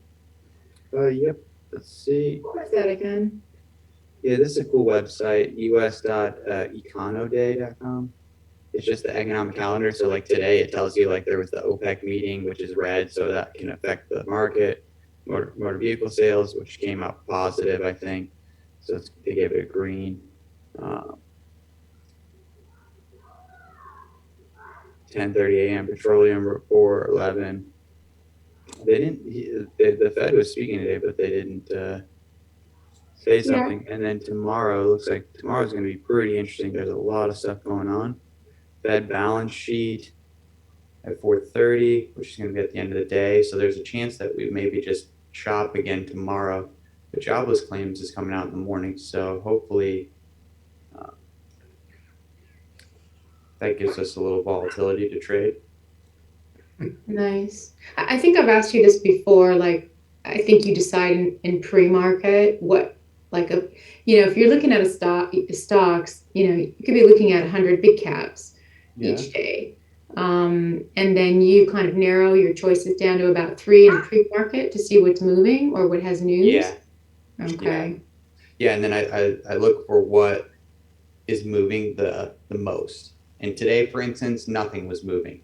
Yep. Let's see. What is that again? Yeah, this is a cool website, us.econoday.com. It's just the economic calendar. So like today, it tells you like there was the OPEC meeting, which is red, so that can affect the market. Motor vehicle sales, which came out positive, I think. So they gave it a green. 10:30 a.m. petroleum report 11. They didn't. The Fed was speaking today, but they didn't say something. And then tomorrow looks like tomorrow's going to be pretty interesting. There's a lot of stuff going on. Fed balance sheet at 4:30, which is going to be at the end of the day. So there's a chance that we maybe just chop again tomorrow. The jobless claims is coming out in the morning, so hopefully that gives us a little volatility to trade. Nice. I think I've asked you this before. Like, I think you decide in pre-market what, like if you're looking at stocks, you could be looking at 100 big caps each day. And then you kind of narrow your choices down to about 3 in pre-market to see what's moving or what has news. Yeah. Okay. Yeah, and then I look for what is moving the most. And today, for instance, nothing was moving.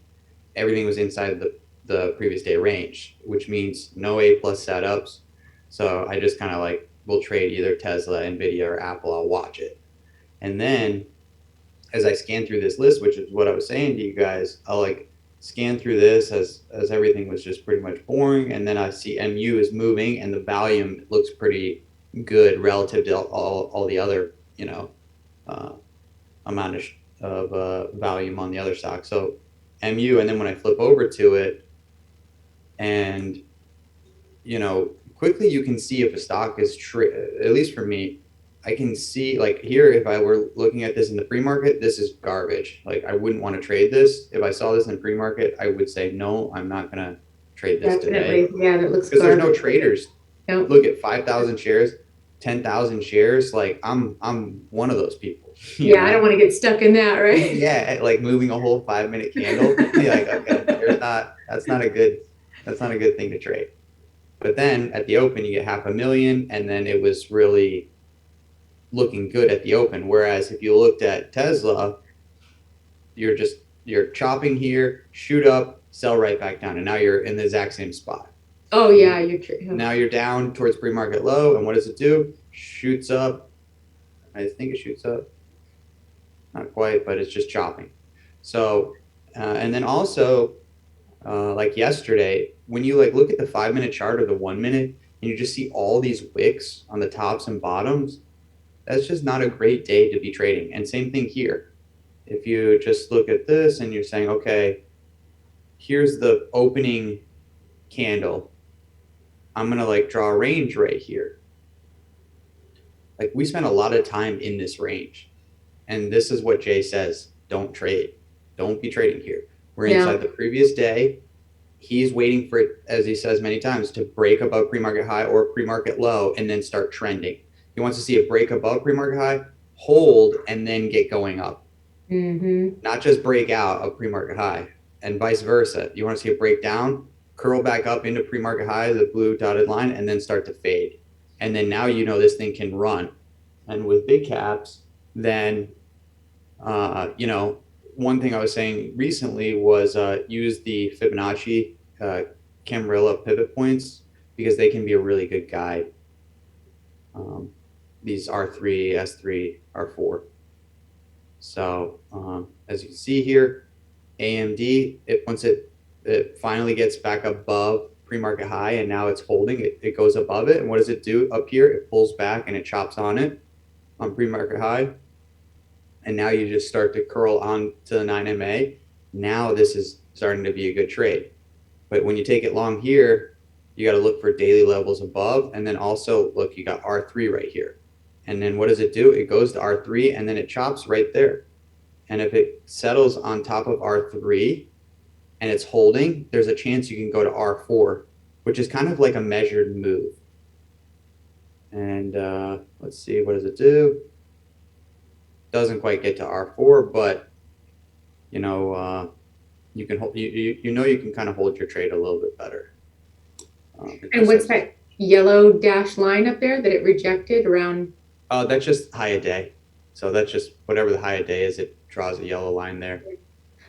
Everything was inside the previous day range, which means no A+ setups. So I just kind of like will trade either Tesla, Nvidia, or Apple. I'll watch it. And then as I scan through this list, which is what I was saying to you guys, I'll like scan through this as everything was just pretty much boring. And then I see MU is moving and the volume looks pretty good relative to all the other, amount of volume on the other stock. So MU, and then when I flip over to it and, quickly you can see if a stock is, at least for me, I can see like here, if I were looking at this in the pre-market, this is garbage. Like I wouldn't want to trade this. If I saw this in pre-market, I would say, no, I'm not going to trade this Definitely. today. Yeah, that looks because there's no garbage. traders. Nope. Look at 5,000 shares, 10,000 shares. Like I'm one of those people. Yeah, I don't want to get stuck in that, right? Yeah, like moving a whole 5-minute candle. Be like, okay, that's not a good thing to trade. But then at the open, you get 500,000, and then it was really looking good at the open. Whereas if you looked at Tesla, you're chopping here, shoot up, sell right back down, and now you're in the exact same spot. Oh yeah, you're true. Now you're down towards pre-market low, and what does it do? Shoots up. I think it shoots up. Not quite, but it's just chopping. So, and then also, like yesterday, when you like look at the 5-minute chart or the 1 minute, and you just see all these wicks on the tops and bottoms, that's just not a great day to be trading. And same thing here. If you just look at this and you're saying, okay, here's the opening candle, I'm going to like draw a range right here. Like we spent a lot of time in this range. And this is what Jay says, don't trade. Don't be trading here. We're inside the previous day. He's waiting for it, as he says many times, to break above pre-market high or pre-market low and then start trending. He wants to see it break above pre-market high, hold, and then get going up. Mm-hmm. Not just break out of pre-market high, and vice versa. You want to see it break down, curl back up into pre-market high, the blue dotted line, and then start to fade. And then now this thing can run. And with big caps, then, one thing I was saying recently was use the Fibonacci Camarilla pivot points because they can be a really good guide. These R3, S3, R4. So as you can see here, AMD, once it finally gets back above pre-market high and now it's holding, it goes above it. And what does it do up here? It pulls back and it chops on it on pre-market high. And now you just start to curl on to the 9MA. Now this is starting to be a good trade. But when you take it long here, you got to look for daily levels above. And then also, look, you got R3 right here. And then what does it do? It goes to R3 and then it chops right there. And if it settles on top of R3 and it's holding, there's a chance you can go to R4, which is kind of like a measured move. And let's see, what does it do? Doesn't quite get to R4, but you know, you can hold, you know, you can kind of hold your trade a little bit better. And what's that yellow dash line up there that it rejected around? That's just high a day. So that's just whatever the high a day is, it draws a yellow line there.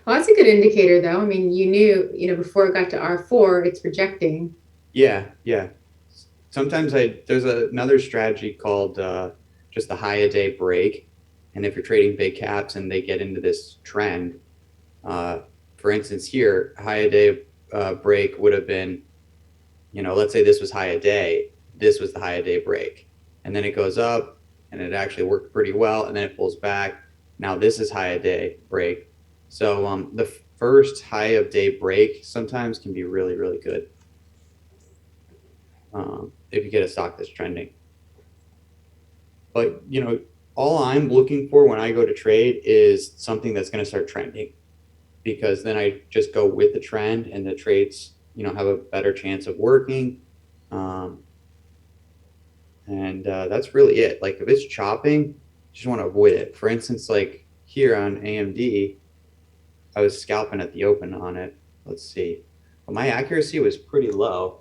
Well, that's a good indicator though. I mean, you knew, you know, before it got to R4, it's rejecting. Yeah, yeah. Sometimes there's another strategy called just the high a day break. And if you're trading big caps and they get into this trend, for instance, here, high a day break would have been, you know, let's say this was high a day, this was the high a day break. And then it goes up and it actually worked pretty well. And then it pulls back. Now this is high a day break. So the first high of day break sometimes can be really, really good if you get a stock that's trending. But, you know, all I'm looking for when I go to trade is something that's going to start trending, because then I just go with the trend and the trades, you know, have a better chance of working. And that's really it. Like if it's chopping, just want to avoid it. For instance, like here on AMD, I was scalping at the open on it. Let's see. But my accuracy was pretty low.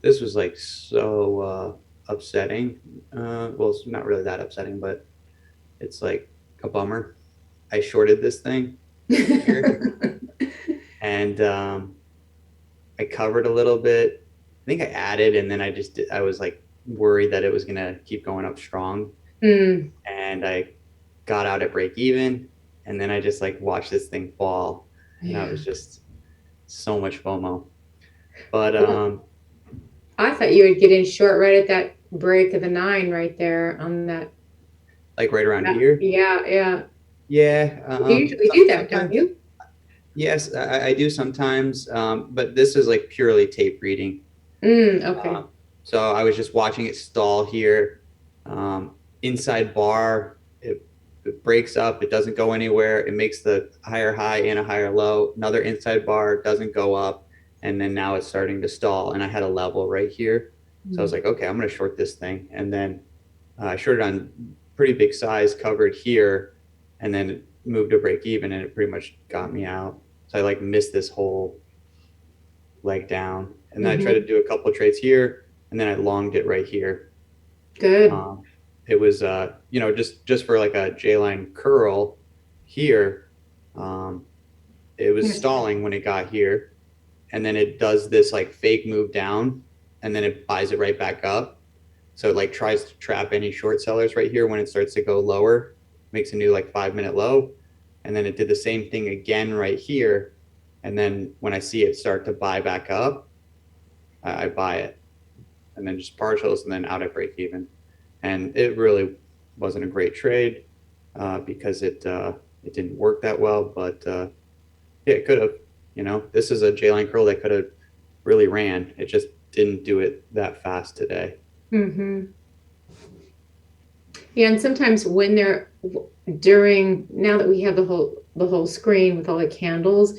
This was like so upsetting. Well, it's not really that upsetting, but it's like a bummer. I shorted this thing here, and I covered a little bit. I think I added, and then I was like worried that it was gonna keep going up strong, and I got out at break even, and then I just like watched this thing fall, and that was just so much FOMO. But I thought you would get in short right at that break of the 9 right there on that. like right around here. Yeah. Yeah. You usually do that, don't you? Yes, I do sometimes, but this is like purely tape reading. Okay. So I was just watching it stall here. Inside bar, it breaks up, it doesn't go anywhere. It makes the higher high and a higher low. Another inside bar doesn't go up. And then now it's starting to stall. And I had a level right here. So I was like, okay, I'm going to short this thing. And then I shorted on pretty big size, covered here, and then it moved to break even, and it pretty much got me out. So I like missed this whole leg down. And then I tried to do a couple of trades here, and then I longed it right here. Good. It was, you know, just for like a J-line curl here. It was stalling when it got here. And then it does this like fake move down, and then it buys it right back up. So it like tries to trap any short sellers right here when it starts to go lower, makes a new like 5-minute low. And then it did the same thing again right here. And then when I see it start to buy back up, I buy it, and then just partials, and then out at break even. And it really wasn't a great trade because it didn't work that well, but yeah, it could have. You know, this is a J-line curl that could have really ran. It just didn't do it that fast today. Yeah, and sometimes when they're now that we have the whole screen with all the candles,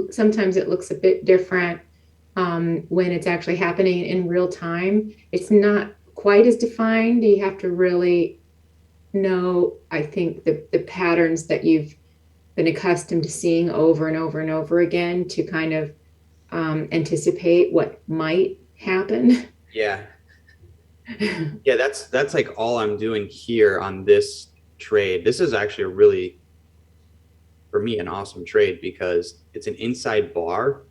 sometimes it looks a bit different when it's actually happening in real time. It's not quite as defined. You have to really know, I think, the patterns that you've been accustomed to seeing over and over and over again to kind of anticipate what might happen. Yeah. Yeah, that's like all I'm doing here on this trade. This is actually a really for me, an awesome trade because it's an inside bar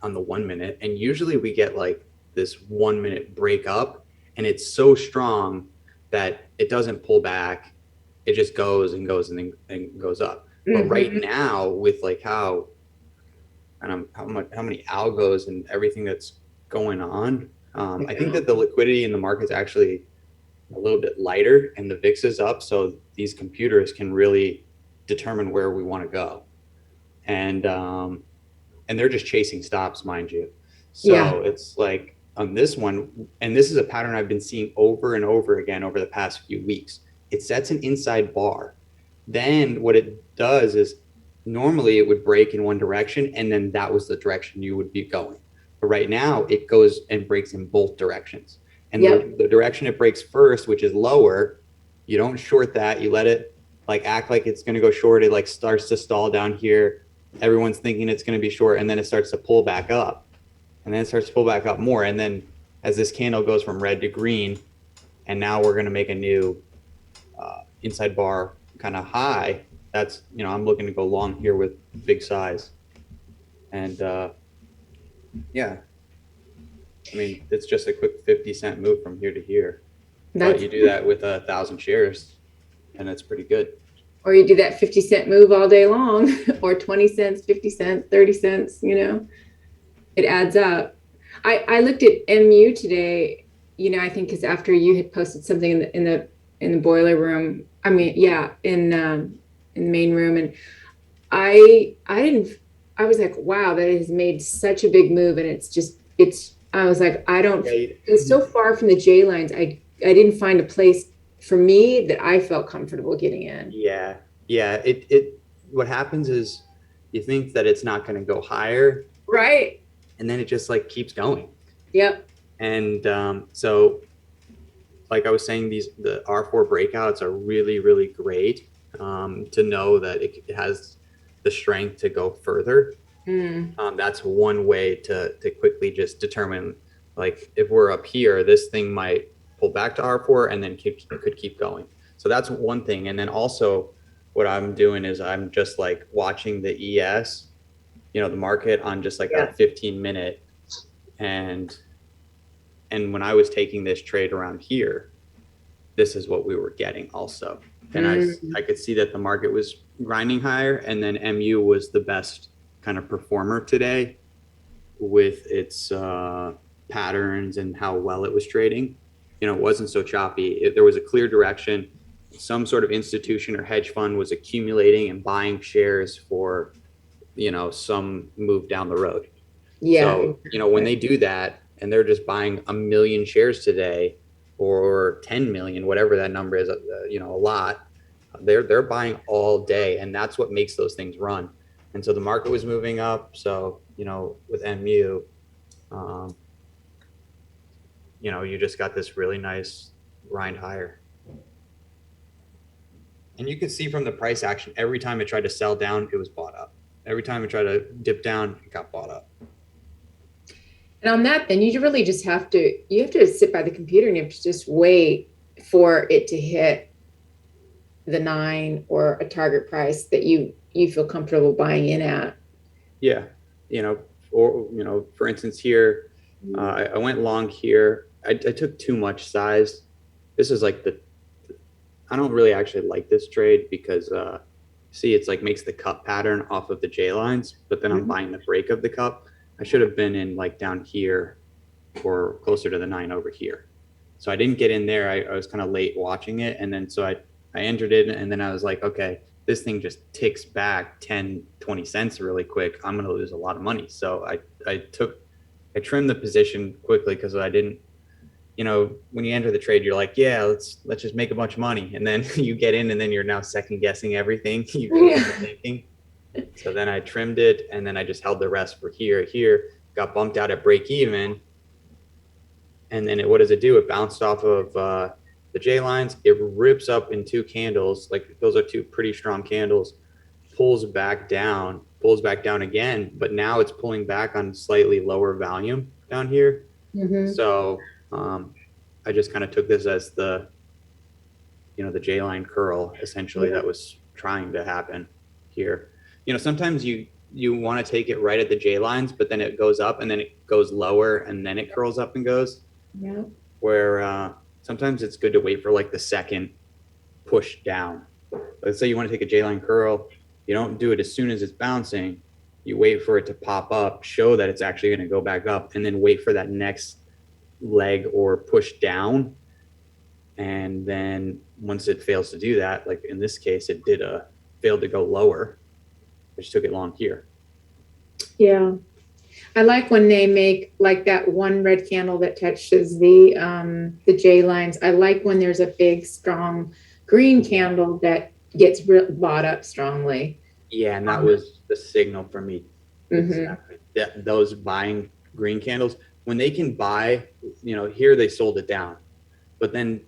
on the 1 minute. And usually we get like this 1 minute break up, and it's so strong that it doesn't pull back. It just goes and goes and then goes up. But right now, with like how many algos and everything that's going on, I think that the liquidity in the market is actually a little bit lighter, and the VIX is up, so these computers can really determine where we want to go, and they're just chasing stops, mind you. So it's like on this one, and this is a pattern I've been seeing over and over again over the past few weeks. It sets an inside bar. Then what it does is normally it would break in one direction, and then that was the direction you would be going. But right now it goes and breaks in both directions. And the direction it breaks first, which is lower, you don't short that. You let it like act like it's going to go short. It like starts to stall down here. Everyone's thinking it's going to be short, and then it starts to pull back up, and then it starts to pull back up more. And then as this candle goes from red to green, and now we're going to make a new inside bar kind of high. That's, I'm looking to go long here with big size. And yeah, I mean, it's just a quick 50-cent move from here to here. But you do that with 1,000 shares, and it's pretty good. Or you do that 50-cent move all day long, or 20 cents, 50 cents, 30 cents, it adds up. I looked at MU today, I think because after you had posted something in the boiler room, in the main room, and I was like, wow, that has made such a big move, and I was like, it's so far from the J lines. I didn't find a place for me that I felt comfortable getting in. Yeah. It what happens is you think that it's not going to go higher, right? And then it just like keeps going. Yep. And so, like I was saying, the R4 breakouts are really, really great to know that it has the strength to go further. That's one way to quickly just determine, like, if we're up here, this thing might pull back to R4 and then could keep going. So that's one thing. And then also what I'm doing is I'm just like watching the ES, the market on just like a 15-minute. And when I was taking this trade around here, this is what we were getting also. And I could see that the market was grinding higher, and then MU was the best kind of performer today with its patterns and how well it was trading. It wasn't so choppy. There was a clear direction. Some sort of institution or hedge fund was accumulating and buying shares for, some move down the road. Yeah. So, when they do that and they're just buying 1 million shares today or 10 million, whatever that number is, a lot, they're buying all day, and that's what makes those things run. And so the market was moving up. So, with MU, you just got this really nice grind higher. And you can see from the price action, every time it tried to sell down, it was bought up. Every time it tried to dip down, it got bought up. And on that, then you really just have to sit by the computer and you have to just wait for it to hit the 9 or a target price that you feel comfortable buying in at. Yeah. For instance, here, I went long here. I took too much size. This is like I don't really actually like this trade because, it's like makes the cup pattern off of the J lines, but then I'm buying the break of the cup. I should have been in like down here or closer to the 9 over here. So I didn't get in there. I was kind of late watching it. And then, so I entered it, and then I was like, okay, this thing just ticks back 10, 20 cents really quick. I'm going to lose a lot of money. So I trimmed the position quickly because I didn't, when you enter the trade, you're like, yeah, let's just make a bunch of money. And then you get in, and then you're now second guessing everything you're thinking. So then I trimmed it, and then I just held the rest for here, got bumped out at break even. And then what does it do? It bounced off of the J lines. It rips up in 2 candles. Like, those are 2 pretty strong candles, pulls back down again, but now it's pulling back on slightly lower volume down here. So I just kind of took this as the J line curl essentially that was trying to happen here. You know, sometimes you want to take it right at the J lines, but then it goes up and then it goes lower and then it curls up and goes. Yeah. Where sometimes it's good to wait for like the second push down. Let's say you want to take a J line curl, you don't do it as soon as it's bouncing. You wait for it to pop up, show that it's actually going to go back up, and then wait for that next leg or push down. And then once it fails to do that, like in this case, it did failed to go lower, which took it long here. Yeah. I like when they make like that one red candle that touches the J lines. I like when there's a big, strong green candle that gets bought up strongly. Yeah, and that was the signal for me. Mhm. Exactly. That those buying green candles, when they can buy, you know, here they sold it down, but then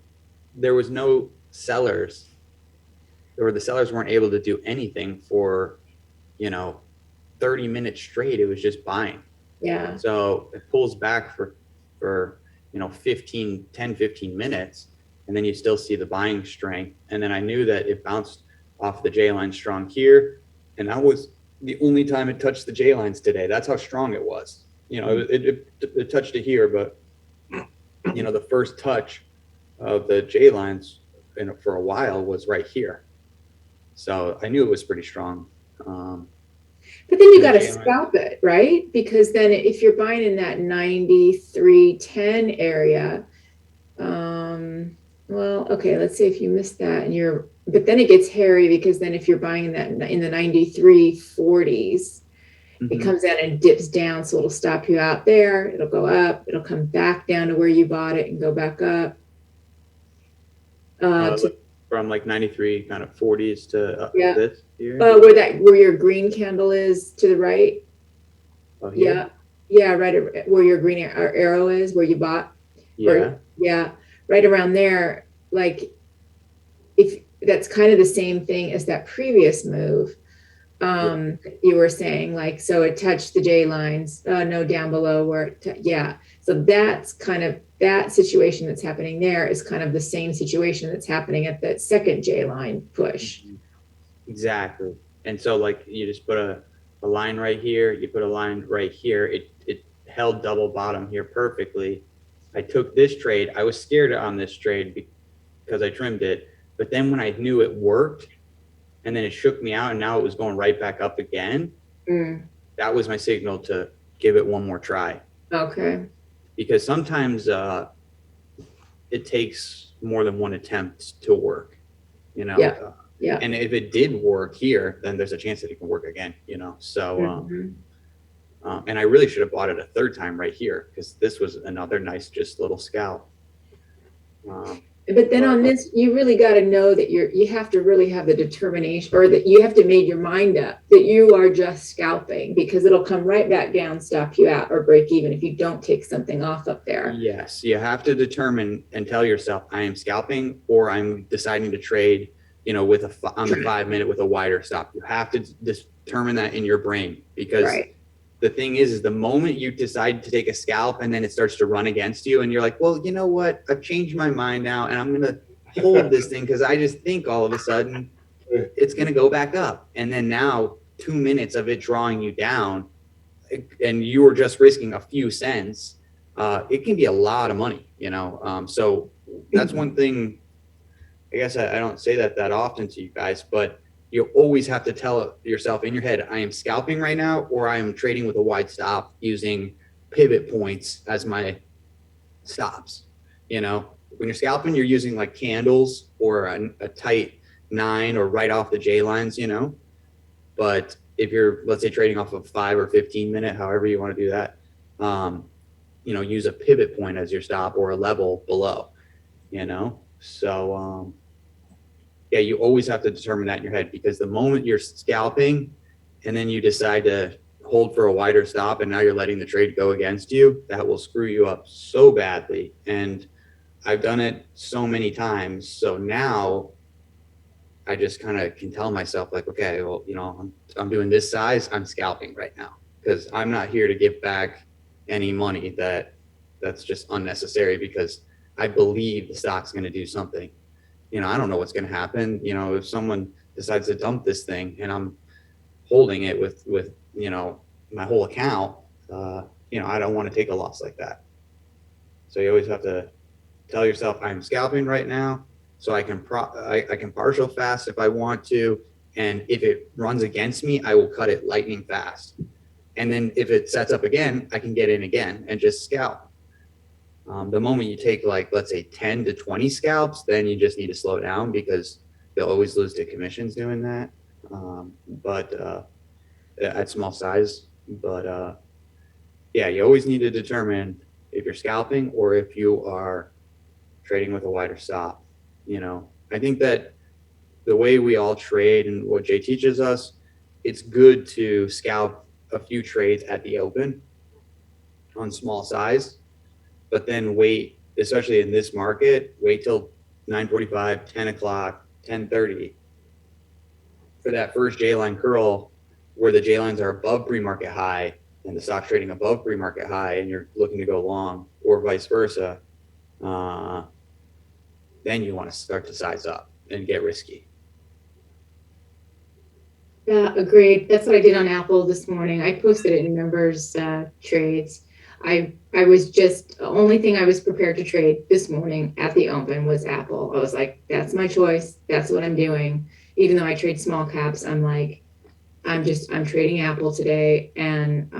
there was no sellers, or the sellers weren't able to do anything for, you know, 30 minutes straight. It was just buying. Yeah. So it pulls back for you know 15 minutes, and then you still see the buying strength. And then I knew that it bounced off the J line strong here, and that was the only time it touched the J lines today. That's how strong it was. You know, it touched it here, but you know the first touch of the J lines for a while was right here. So I knew it was pretty strong. But then you got to J line. scalp it, right? Because then if you're buying in that 93.10 area, well, okay, let's say if you miss that and but then it gets hairy, because then if you're buying in the 93.40s, it comes out and dips down. So it'll stop you out there. It'll go up. It'll come back down to where you bought it and go back up. From like 93 kind of 40s to Yeah. this here. Where your green candle is to the right. Oh, here? Yeah, right where your green arrow is, where you bought. Yeah. Yeah, right around there. Like, if that's kind of the same thing as that previous move. You were saying, like, so it touched the J lines, no, down below where so that's kind of that situation that's happening there is kind of the same situation that's happening at that second J line push. Exactly. And so like you just put a line right here, you put a line right here, it held double bottom here perfectly. I took this trade. I was scared on this trade because I trimmed it, but then when I knew it worked, and then it shook me out, and now it was going right back up again. That was my signal to give it one more try. Okay. Because sometimes it takes more than one attempt to work, you know? Yeah. And if it did work here, then there's a chance that it can work again, you know? So, and I really should have bought it a third time right here, because this was another nice, just little scalp. But then on this, you really got to know that you have to really have the determination, or that you have to make your mind up that you are just scalping, because it'll come right back down, stop you out, or break even if you don't take something off up there. Yes, you have to determine and tell yourself, I am scalping, or I'm deciding to trade, you know, on the 5 minute with a wider stop. You have to determine that in your brain, because the thing is the moment you decide to take a scalp and then it starts to run against you, and you're like, well, you know what? I've changed my mind now, and I'm going to hold this thing because I just think all of a sudden it's going to go back up. And then now 2 minutes of it drawing you down, and you were just risking a few cents, it can be a lot of money, you know? So that's one thing. I guess I don't say that often to you guys, but you always have to tell yourself in your head, I am scalping right now, or I am trading with a wide stop using pivot points as my stops. You know, when you're scalping, you're using like candles or a tight 9 or right off the J lines, you know. But if you're, let's say, trading off of 5 or 15 minute, however you want to do that, you know, use a pivot point as your stop or a level below, you know. So, yeah, you always have to determine that in your head, because the moment you're scalping and then you decide to hold for a wider stop and now you're letting the trade go against you, that will screw you up so badly. And I've done it so many times. So now I just kind of can tell myself, like, okay, well, you know, I'm doing this size, I'm scalping right now, because I'm not here to give back any money that's just unnecessary, because I believe the stock's going to do something. You know, I don't know what's going to happen. You know, if someone decides to dump this thing and I'm holding it with my whole account, I don't want to take a loss like that. So you always have to tell yourself, I'm scalping right now, so I can I can partial fast if I want to, and if it runs against me, I will cut it lightning fast. And then if it sets up again, I can get in again and just scalp. The moment you take, like, let's say 10 to 20 scalps, then you just need to slow down because they'll always lose to commissions doing that. But at small size, but yeah, you always need to determine if you're scalping or if you are trading with a wider stop. I think that the way we all trade and what Jay teaches us, it's good to scalp a few trades at the open on small size, but then wait, especially in this market, wait till 9:45, 10 o'clock, 10:30 for that first J line curl where the J lines are above pre-market high and the stock trading above pre-market high and you're looking to go long, or vice versa. Then you want to start to size up and get risky. Yeah, agreed. That's what I did on Apple this morning. I posted it in members trades. I was just, the only thing I was prepared to trade this morning at the open was Apple. I was like, that's my choice. That's what I'm doing. Even though I trade small caps, I'm like, I'm trading Apple today. And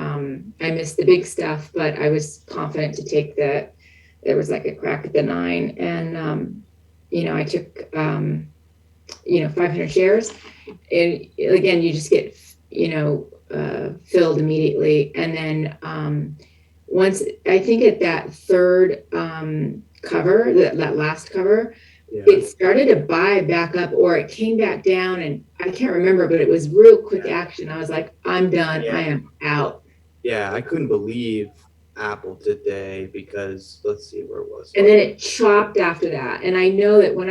I missed the big stuff, but I was confident to take that. There was like a crack at the 9. And, I took, 500 shares. And again, you just get, filled immediately. And then once, I think at that third cover, that last cover, Yeah. it started to buy back up, or it came back down, and I can't remember, but it was real quick action. I was like, I'm done. Yeah. I am out. Yeah, I couldn't believe Apple today because let's see, where was And then it chopped after that. And I know that when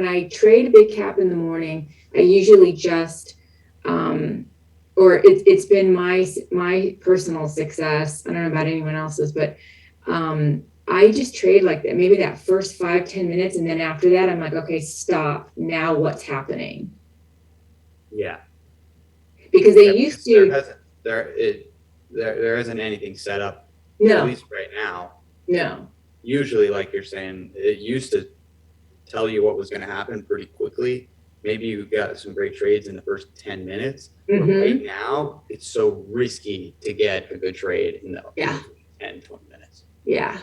I trade a big cap in the morning, I usually just or it's been my personal success. I don't know about anyone else's, but I just trade like that, maybe that first 5-10 minutes, and then after that I'm like, okay, stop. Now what's happening? Yeah. Because they used to there isn't anything set up, at no. least right now. No. Usually, like you're saying, it used to tell you what was going to happen pretty quickly. Maybe you got some great trades in the first 10 minutes. But right now, it's so risky to get a good trade in the 10, 20 minutes. Yeah.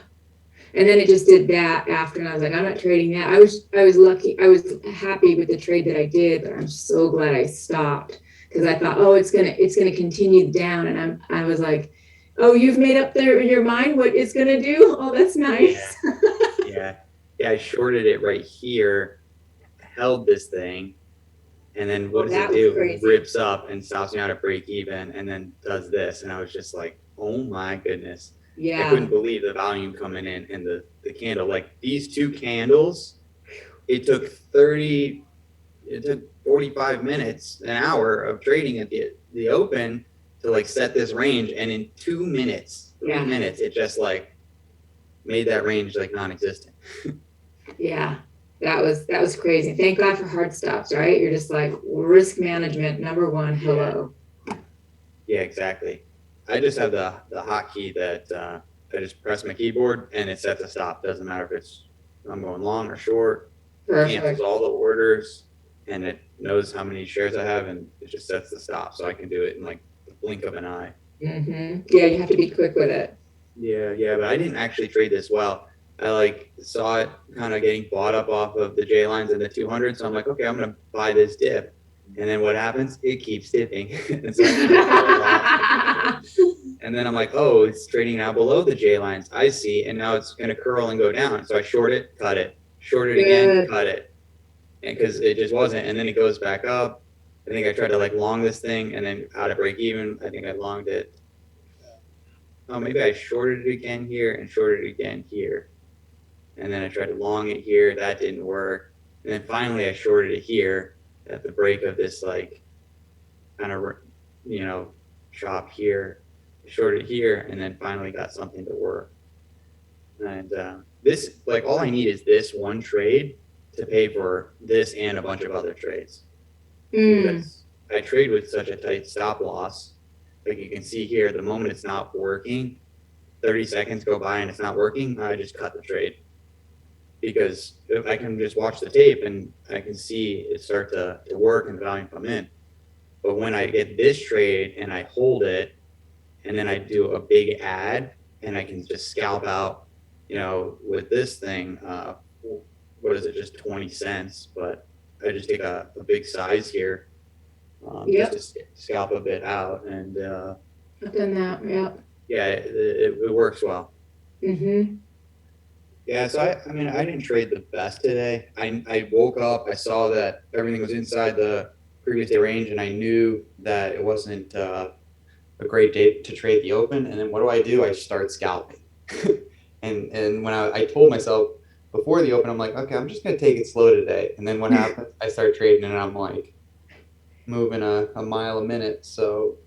And then it just did that after, and I was like, I'm not trading that. I was lucky. I was happy with the trade that I did, but I'm so glad I stopped because I thought, oh, it's gonna continue down, and I was like, oh, you've made up your mind what it's gonna do. Oh, that's nice. Yeah. I shorted it right here, held this thing, and then what does it do? Crazy. Rips up and stops me out at break even, and then does this, and I was just like, oh my goodness. I couldn't believe the volume coming in and the candle. Like these two candles, it took 45 minutes, an hour of trading at the open to like set this range. And in 2 minutes, 3 minutes, it just like made that range like non-existent. Yeah, that was crazy. Thank God for hard stops, right? You're just like risk management, number one. Hello. Yeah, exactly. I just have the hotkey that I just press my keyboard and it sets a stop. Doesn't matter if I'm going long or short. Perfect. Cancels all the orders and it knows how many shares I have and it just sets the stop. So I can do it in like the blink of an eye. Yeah, you have to be quick with it. Yeah, but I didn't actually trade this well. I like saw it kind of getting bought up off of the J lines and the 200. So I'm like, okay, I'm going to buy this dip. And then what happens? It keeps dipping. And so and then I'm like, oh, it's trading now below the J lines. I see. And now it's going to curl and go down. So I short it, cut it, short it again, cut it. And because it just wasn't. And then it goes back up. I think I tried to like long this thing and then out of break even. I think I longed it. Oh, maybe I shorted it again here and shorted it again here. And then I tried to long it here. That didn't work. And then finally I shorted it here at the break of this like kind of, chop here. I shorted here and then finally got something to work. And this, like all I need is this one trade to pay for this and a bunch of other trades. I trade with such a tight stop loss. Like you can see here, the moment it's not working, 30 seconds go by and it's not working, I just cut the trade. Because if I can just watch the tape and I can see it start to work and the volume come in. But when I get this trade and I hold it and then I do a big ad and I can just scalp out, with this thing, what is it, just 20 cents, but I just take a big size here, Yep. just to scalp a bit out, and I've done that. Yeah. yeah, it works well. Mm-hmm. Yeah, so I mean, I didn't trade the best today. I woke up, I saw that everything was inside the previous day range, and I knew that it wasn't a great day to trade the open. And then what do? I start scalping. And when I told myself before the open, I'm like, okay, I'm just gonna take it slow today. And then what happens? I start trading, and I'm like moving a mile a minute. So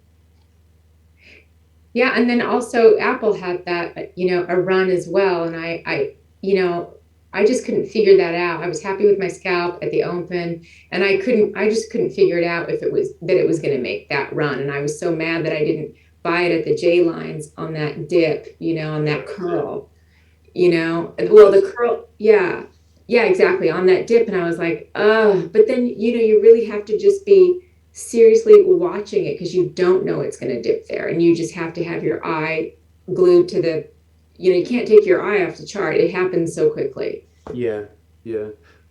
Yeah, and then also Apple had that, a run as well, and I just couldn't figure that out. I was happy with my scalp at the open, and I just couldn't figure it out if it was going to make that run, and I was so mad that I didn't buy it at the J lines on that dip, on that curl, well, the curl, yeah, yeah, exactly, on that dip, and I was like, but then, you really have to just be seriously watching it because you don't know it's going to dip there, and you just have to have your eye glued to the, you can't take your eye off the chart. It happens so quickly. yeah, yeah.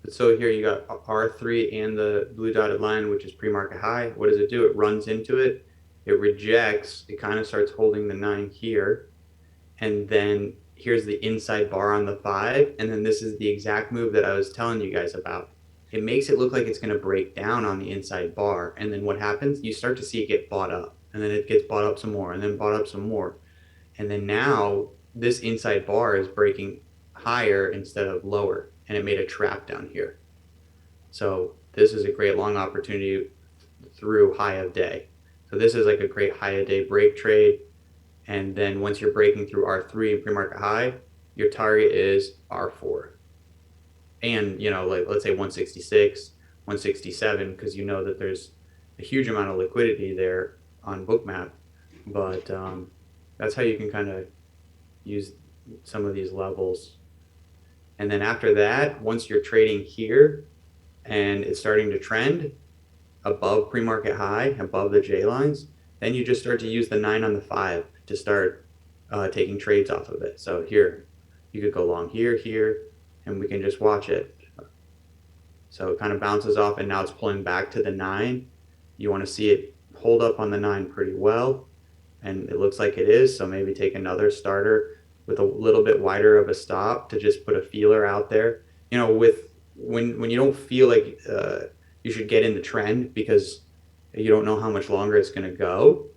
So here you got R3 and the blue dotted line, which is pre-market high. What does it do? It runs into it, it rejects, it kind of starts holding the 9 here, and then here's the inside bar on the 5, and then this is the exact move that I was telling you guys about. It makes it look like it's going to break down on the inside bar, and then what happens? You start to see it get bought up, and then it gets bought up some more, and then bought up some more, and then now this inside bar is breaking higher instead of lower, and it made a trap down here. So this is a great long opportunity through high of day. So this is like a great high of day break trade. And then once you're breaking through R3 and pre-market high, your target is R4. And, like let's say 166, 167, because you know that there's a huge amount of liquidity there on Bookmap. But that's how you can kind of use some of these levels. And then after that, once you're trading here and it's starting to trend above pre-market high, above the J lines, then you just start to use the 9 on the 5 to start taking trades off of it. So here, you could go long here, and we can just watch it. So it kind of bounces off, and now it's pulling back to the 9. You want to see it hold up on the 9 pretty well, and it looks like it is. So maybe take another starter with a little bit wider of a stop to just put a feeler out there. With when you don't feel like you should get in the trend because you don't know how much longer it's going to go,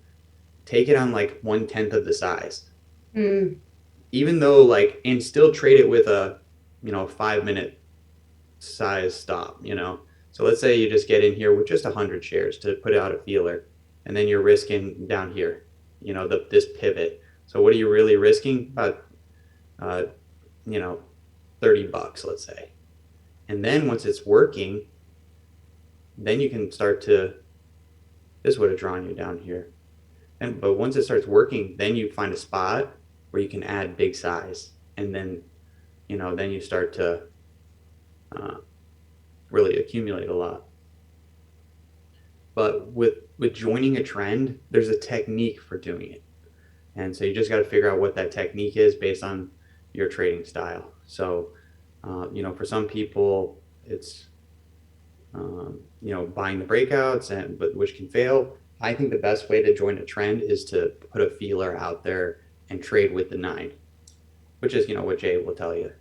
take it on like 1/10 of the size. Even though and still trade it with a 5-minute size stop. So let's say you just get in here with just 100 shares to put out a feeler, and then you're risking down here, this pivot. So what are you really risking? About $30, let's say. And then once it's working, then you can start to, this would have drawn you down here. But once it starts working, then you find a spot where you can add big size, and then then you start to really accumulate a lot. But with joining a trend, there's a technique for doing it, and so you just got to figure out what that technique is based on your trading style. So for some people it's buying the breakouts, but which can fail. I think the best way to join a trend is to put a feeler out there and trade with the 9, which is, what Jay will tell you.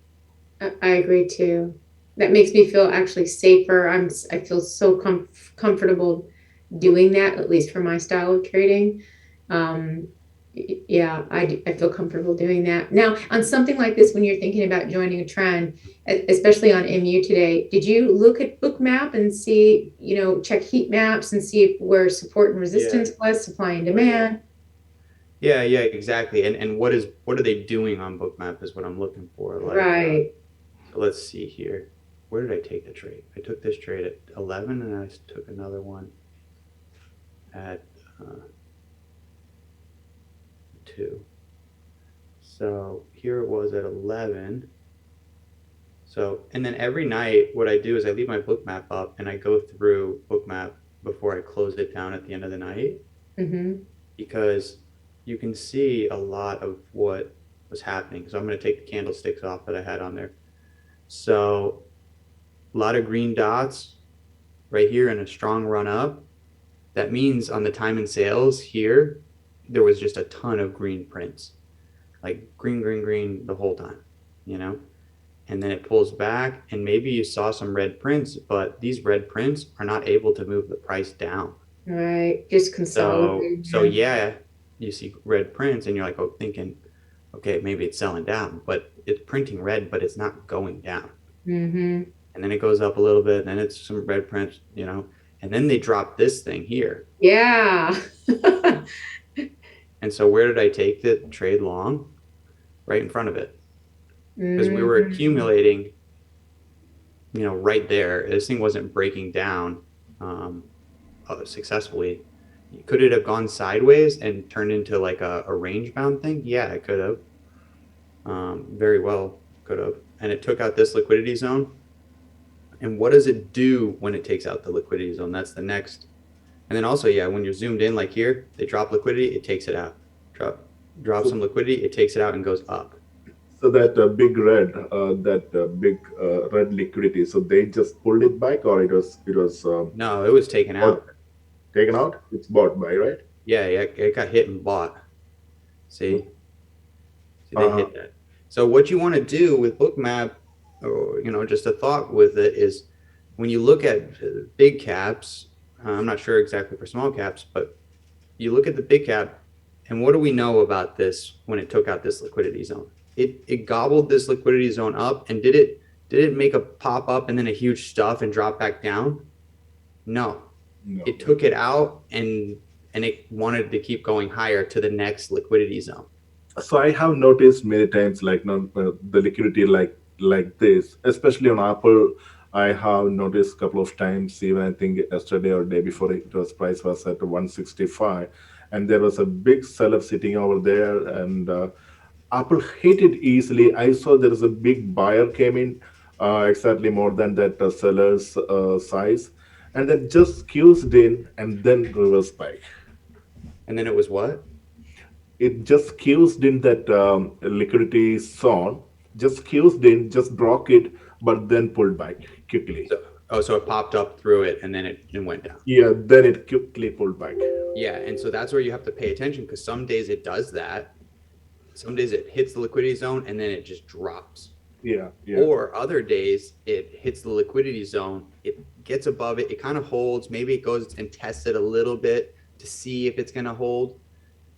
I agree too. That makes me feel actually safer. I feel so comfortable doing that, at least for my style of trading. Yeah, I feel comfortable doing that. Now, on something like this, when you're thinking about joining a trend, especially on MU today, did you look at Bookmap and see, check heat maps and see where support and resistance was, supply and demand? Yeah, exactly. And what are they doing on Bookmap is what I'm looking for. Right. So let's see here. Where did I take the trade? I took this trade at 11, and I took another one at 2. So here it was at 11. So, and then every night, what I do is I leave my Bookmap up and I go through Bookmap before I close it down at the end of the night, Mm-hmm. because you can see a lot of what was happening. So I'm going to take the candlesticks off that I had on there. So a lot of green dots right here and a strong run up. That means on the time and sales here, there was just a ton of green prints, like green, green, green the whole time, you know? And then it pulls back, and maybe you saw some red prints, but these red prints are not able to move the price down. Right. Just So, consolidate. so yeah, you see red prints, and you're like, oh, thinking, okay, maybe it's selling down, but it's printing red, but it's not going down. Mm-hmm. And then it goes up a little bit, and then it's some red prints, you know, and then they drop this thing here. Yeah. And so where did I take the trade long? Right in front of it. Because we were accumulating, you know, right there. This thing wasn't breaking down successfully. Could it have gone sideways and turned into like a range bound thing? Yeah, it could have. Very well could have. And it took out this liquidity zone. And what does it do when it takes out the liquidity zone? That's the next. And then also, yeah, when you're zoomed in like here, they drop liquidity, it takes it out. Drop some liquidity, it takes it out and goes up. So that big red, big red liquidity. So they just pulled it back, or it was No, it was taken out. taken out. It's bought by, right? Yeah, it got hit and bought. See, they hit that. So what you want to do with Bookmap, or you know, just a thought with it is, when you look at big caps, I'm not sure exactly for small caps, but you look at the big cap, and what do we know about this when it took out this liquidity zone? It gobbled this liquidity zone up, and did it make a pop up and then a huge stuff and drop back down? No. It took it out and it wanted to keep going higher to the next liquidity zone. So I have noticed many times, like the liquidity like this, especially on Apple. I have noticed a couple of times, even I think yesterday or day before, price was at 165, and there was a big seller sitting over there, and Apple hit it easily. I saw there is a big buyer came in, exactly more than that seller's size, and then just squeezed in and then reversed back. And then it was what? It just squeezed in that liquidity zone, just squeezed in, just broke it, but then pulled back quickly. So it popped up through it and then it went down. Yeah, then it quickly pulled back. Yeah, and so that's where you have to pay attention, because some days it does that. Some days it hits the liquidity zone and then it just drops. Yeah. Or other days it hits the liquidity zone, it gets above it, it kind of holds, maybe it goes and tests it a little bit to see if it's going to hold.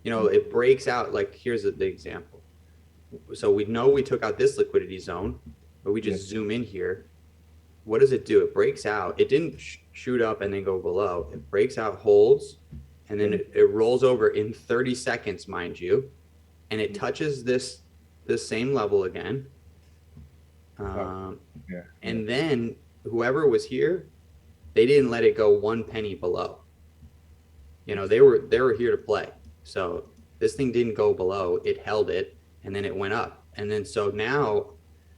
You know, it breaks out. Like here's the example. So we know we took out this liquidity zone, but we just zoom in here. What does it do? It breaks out. It didn't shoot up and then go below. It breaks out, holds, and then it rolls over in 30 seconds, mind you, and it touches this same level again. And then whoever was here, they didn't let it go 1 penny below. You know, they were here to play. So this thing didn't go below, it held it, and then it went up. And then so now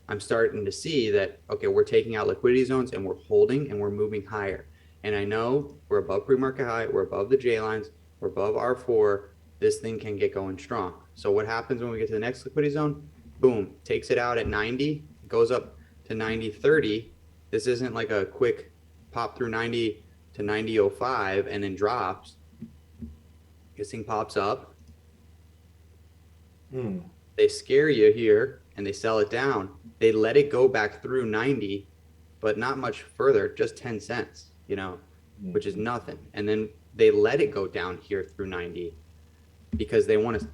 I'm starting to see that, okay, we're taking out liquidity zones and we're holding and we're moving higher. And I know we're above pre-market high, we're above the J lines, we're above R4, this thing can get going strong. So what happens when we get to the next liquidity zone? Boom, takes it out at 90, goes up to 90.30. This isn't like a quick pop through 90 to 90.05 and then drops. This thing pops up. They scare you here and they sell it down. They let it go back through 90, but not much further, just 10 cents, you know, which is nothing. And then they let it go down here through 90 because they want to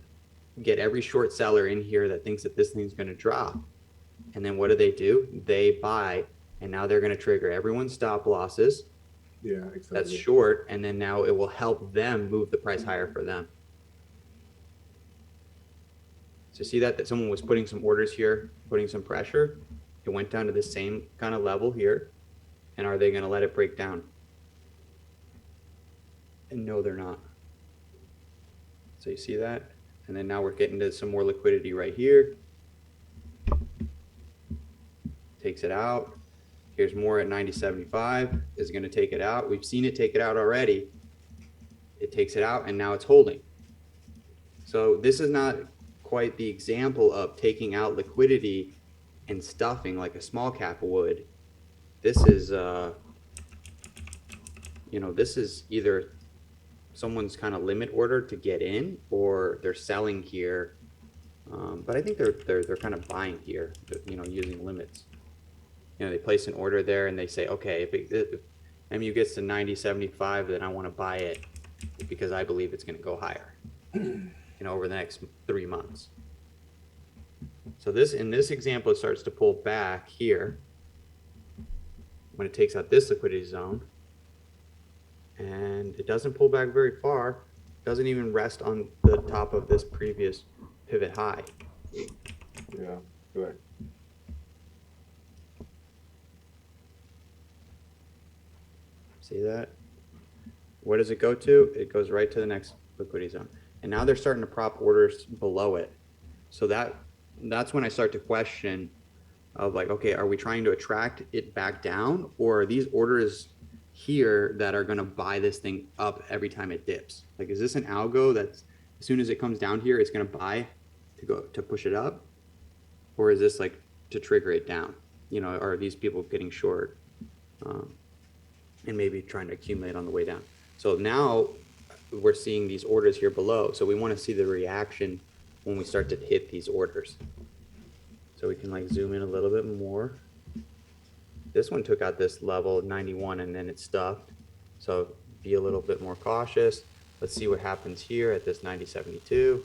get every short seller in here that thinks that this thing's going to drop. And then what do? They buy, and now they're going to trigger everyone's stop losses. Yeah, exactly. That's short, and then now it will help them move the price higher for them. So see that someone was putting some orders here, putting some pressure. It went down to the same kind of level here. And are they going to let it break down? And no, they're not. So you see that? And then now we're getting to some more liquidity right here. Takes it out. Here's more at 90.75, is going to take it out. We've seen it take it out already. It takes it out and now it's holding. So this is not quite the example of taking out liquidity and stuffing like a small cap would. This is, this is either someone's kind of limit order to get in, or they're selling here. But I think they're kind of buying here, using limits. They place an order there and they say, okay, if MU gets to 90.75, then I want to buy it because I believe it's going to go higher, over the next 3 months. So in this example, it starts to pull back here when it takes out this liquidity zone, and it doesn't pull back very far. Doesn't even rest on the top of this previous pivot high. Yeah, correct. See that? Where does it go to? It goes right to the next liquidity zone. And now they're starting to prop orders below it. So that's when I start to question of like, okay, are we trying to attract it back down, or are these orders here that are going to buy this thing up every time it dips? Like, is this an algo that's as soon as it comes down here, it's going to buy to push it up? Or is this like to trigger it down? Are these people getting short? And maybe trying to accumulate on the way down. So now we're seeing these orders here below. So we want to see the reaction when we start to hit these orders. So we can like zoom in a little bit more. This one took out this level 91 and then it stuffed. So be a little bit more cautious. Let's see what happens here at this 90.72.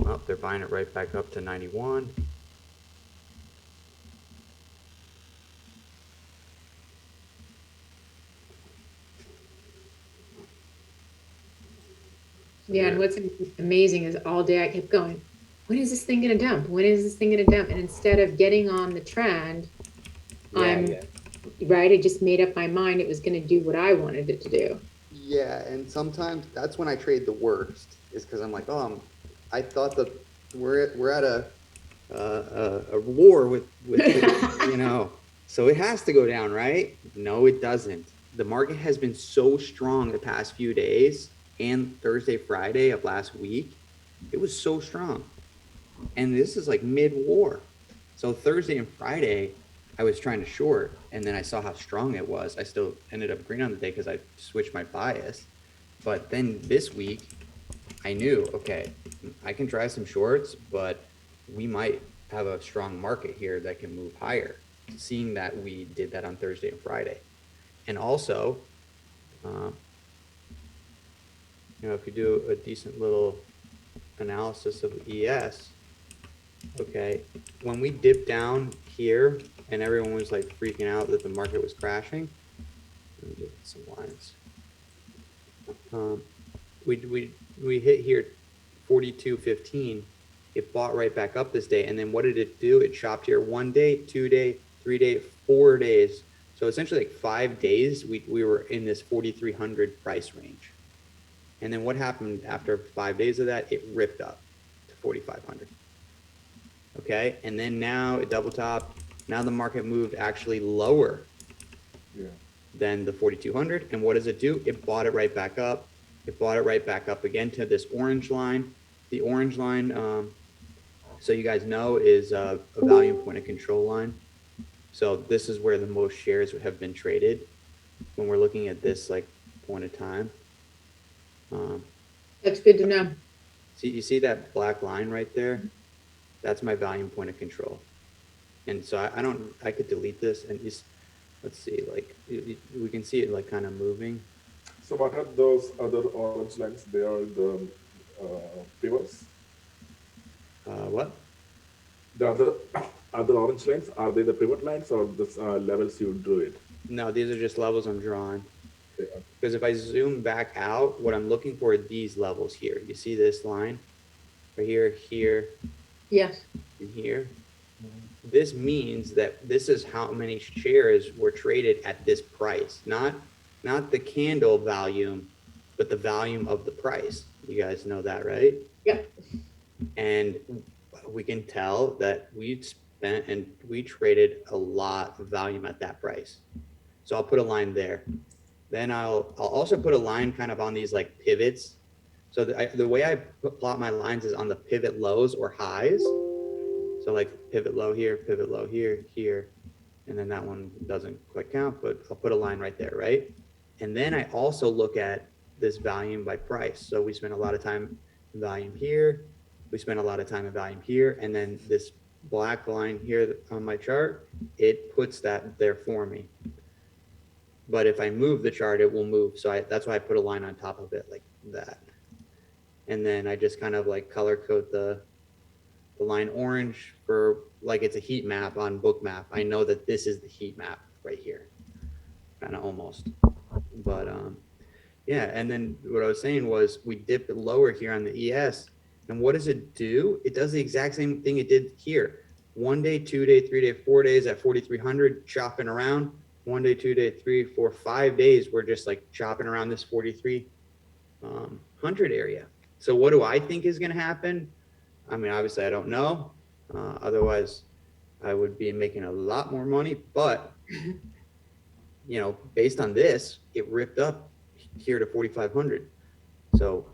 Well, they're buying it right back up to 91. Yeah, and what's amazing is all day I kept going, when is this thing gonna dump? When is this thing gonna dump? And instead of getting on the trend, I just made up my mind it was gonna do what I wanted it to do. Yeah, and sometimes that's when I trade the worst, is because I'm like, I thought that we're at a war with so it has to go down, right? No, it doesn't. The market has been so strong the past few days, and Thursday, Friday of last week, it was so strong. And this is like mid-war. So Thursday and Friday, I was trying to short, and then I saw how strong it was. I still ended up green on the day because I switched my bias. But then this week, I knew, okay, I can try some shorts, but we might have a strong market here that can move higher, seeing that we did that on Thursday and Friday. And also, if you do a decent little analysis of ES, okay, when we dipped down here and everyone was like freaking out that the market was crashing, let me get some lines. We hit here 42.15. It bought right back up this day, and then what did it do? It chopped here 1 day, 2 day, 3 day, 4 days. So essentially like 5 days we were in this 4,300 price range. And then what happened after 5 days of that? It ripped up to 4,500. Okay, and then now it double topped. Now the market moved actually lower than the 4,200. And what does it do? It bought it right back up. It bought it right back up again to this orange line. The orange line, so you guys know, is a volume point of control line. So this is where the most shares have been traded when we're looking at this like point of time. That's good to know. You see that black line right there? That's my volume point of control. And so I could delete this and just, let's see, like we can see it like kind of moving. So what are those other orange lines? They are the pivots? What? The other orange lines, are they the pivot lines or the levels you drew it? No, these are just levels I'm drawing. Okay. Because if I zoom back out, what I'm looking for are these levels here. You see this line? Right here, here, Yes. and here. This means that this is how many shares were traded at this price, not the candle volume but the volume of the price. You guys know that, right? Yep. And we can tell that we spent and we traded a lot of volume at that price. So I'll put a line there. Then I'll also put a line kind of on these like pivots. So the way I plot my lines is on the pivot lows or highs. So like pivot low here, here, and then that one doesn't quite count, but I'll put a line right there, right? And then I also look at this volume by price. So we spend a lot of time in volume here, we spend a lot of time in volume here, and then this black line here on my chart, it puts that there for me. But if I move the chart, it will move. So that's why I put a line on top of it like that. And then I just kind of like color code the line orange for like it's a heat map on Bookmap. I know that this is the heat map right here, kind of almost. But yeah, and then what I was saying was we dipped it lower here on the ES. And what does it do? It does the exact same thing it did here. 1 day, 2 day, 3 day, 4 days at 4,300, chopping around. 1 day, 2 day, 3, 4, 5 days, we're just like chopping around this 4,300 area. So what do I think is going to happen? I mean, obviously I don't know. Otherwise I would be making a lot more money, but you know, based on this, it ripped up here to 4,500. So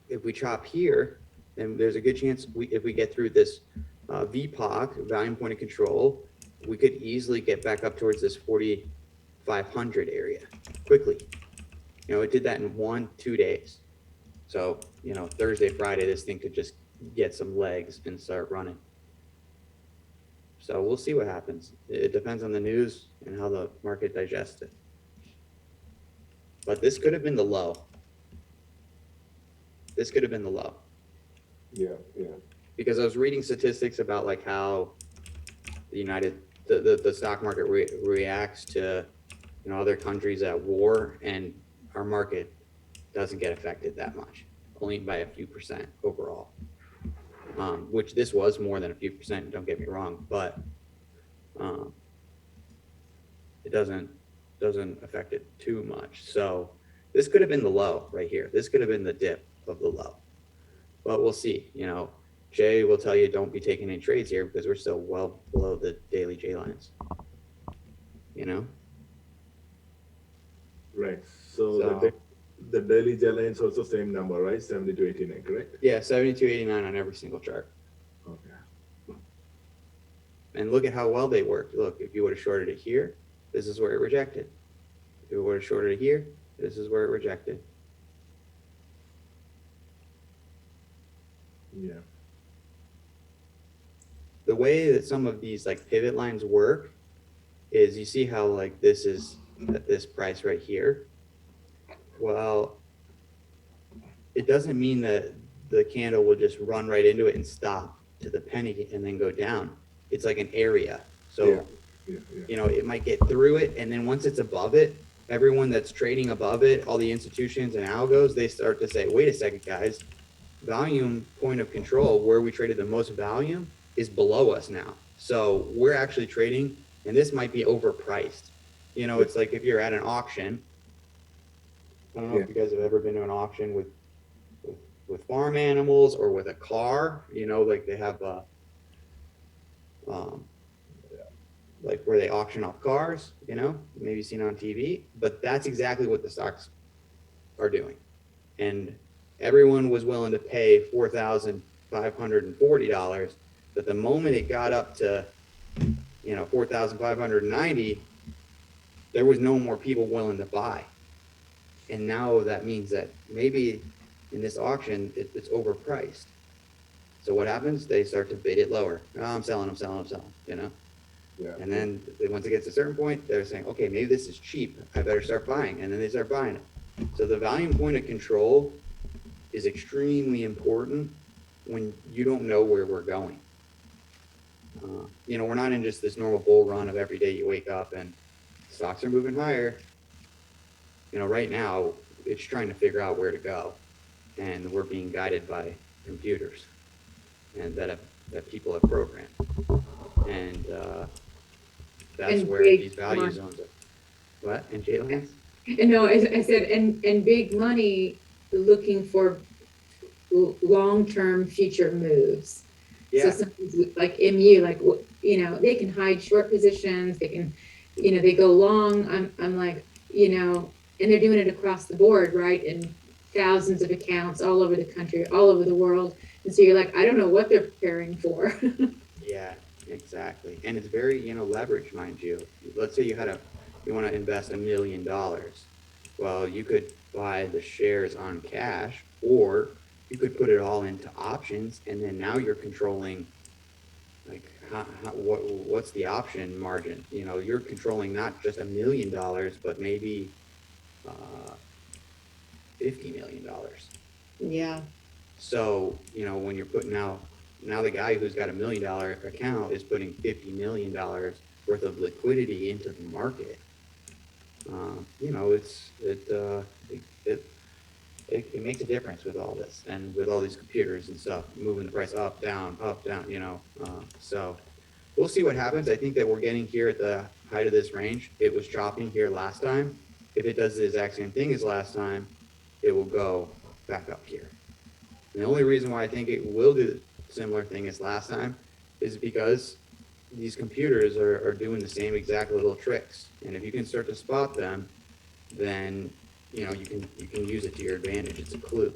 if we chop here, then there's a good chance if we get through this VPOC, volume point of control, we could easily get back up towards this 4,500 area quickly. You know, it did that in 1-2 days. So, you know, Thursday, Friday, this thing could just get some legs and start running. So we'll see what happens. It depends on the news and how the market digests it. But this could have been the low. This could have been the low. Yeah. Because I was reading statistics about like how the stock market reacts to, you know, other countries at war, and our market doesn't get affected that much, only by a few percent overall. Which this was more than a few percent, don't get me wrong, but it doesn't affect it too much. So this could have been the low right here. This could have been the dip of the low, but we'll see. You know, Jay will tell you don't be taking any trades here because we're still well below the daily J lines. You know. Right. So the daily J line is also same number, right? 70 to 89, correct? Yeah, 72.89 on every single chart. Okay. And look at how well they worked. Look, if you would have shorted it here, this is where it rejected. If you would have shorted it here, this is where it rejected. Yeah. The way that some of these like pivot lines work is you see how like this is at this price right here. Well, it doesn't mean that the candle will just run right into it and stop to the penny and then go down. It's like an area. So, Yeah. you know, it might get through it. And then once it's above it, everyone that's trading above it, all the institutions and algos, they start to say, wait a second, guys, volume point of control, where we traded the most volume, is below us now. So we're actually trading, and this might be overpriced. You know, it's like if you're at an auction. I don't know if you guys have ever been to an auction with farm animals or with a car. You know, like they have like where they auction off cars. You know, maybe seen on TV. But that's exactly what the stocks are doing, and everyone was willing to pay $4,540. But the moment it got up to, you know, 4,590, there was no more people willing to buy. And now that means that maybe in this auction, it's overpriced. So what happens? They start to bid it lower. Oh, I'm selling, you know? Yeah. And then once it gets to a certain point, they're saying, okay, maybe this is cheap. I better start buying. And then they start buying it. So the volume point of control is extremely important when you don't know where we're going. You know, we're not in just this normal bull run of every day you wake up and stocks are moving higher. You know, right now it's trying to figure out where to go, and we're being guided by computers and that people have programmed, and that's And where big these value money. zones are. What? And J-Lines? And no, I said, and big money looking for long-term future moves. So Yeah, something like MU, like, you know, they can hide short positions, they can, you know, they go long. I'm like, you know, and they're doing it across the board, right? And thousands of accounts all over the country, all over the world. And so you're like, I don't know what they're preparing for. yeah, exactly. And it's very, leverage, mind you. Let's say you want to invest $1 million. Well, you could buy the shares on cash, or you could put it all into options, and then now you're controlling, like, what's the option margin? You're controlling not just $1 million, but maybe uh, $50 million. Yeah. So, when you're putting now the guy who's got $1 million account is putting $50 million worth of liquidity into the market. It makes a difference with all this, and with all these computers and stuff moving the price up, down, up, down. So we'll see what happens. I think that we're getting here at the height of this range. It was chopping here last time. If it does the exact same thing as last time, it will go back up here. And the only reason why I think it will do the similar thing as last time is because these computers are doing the same exact little tricks. And if you can start to spot them, then you can use it to your advantage. It's a clue.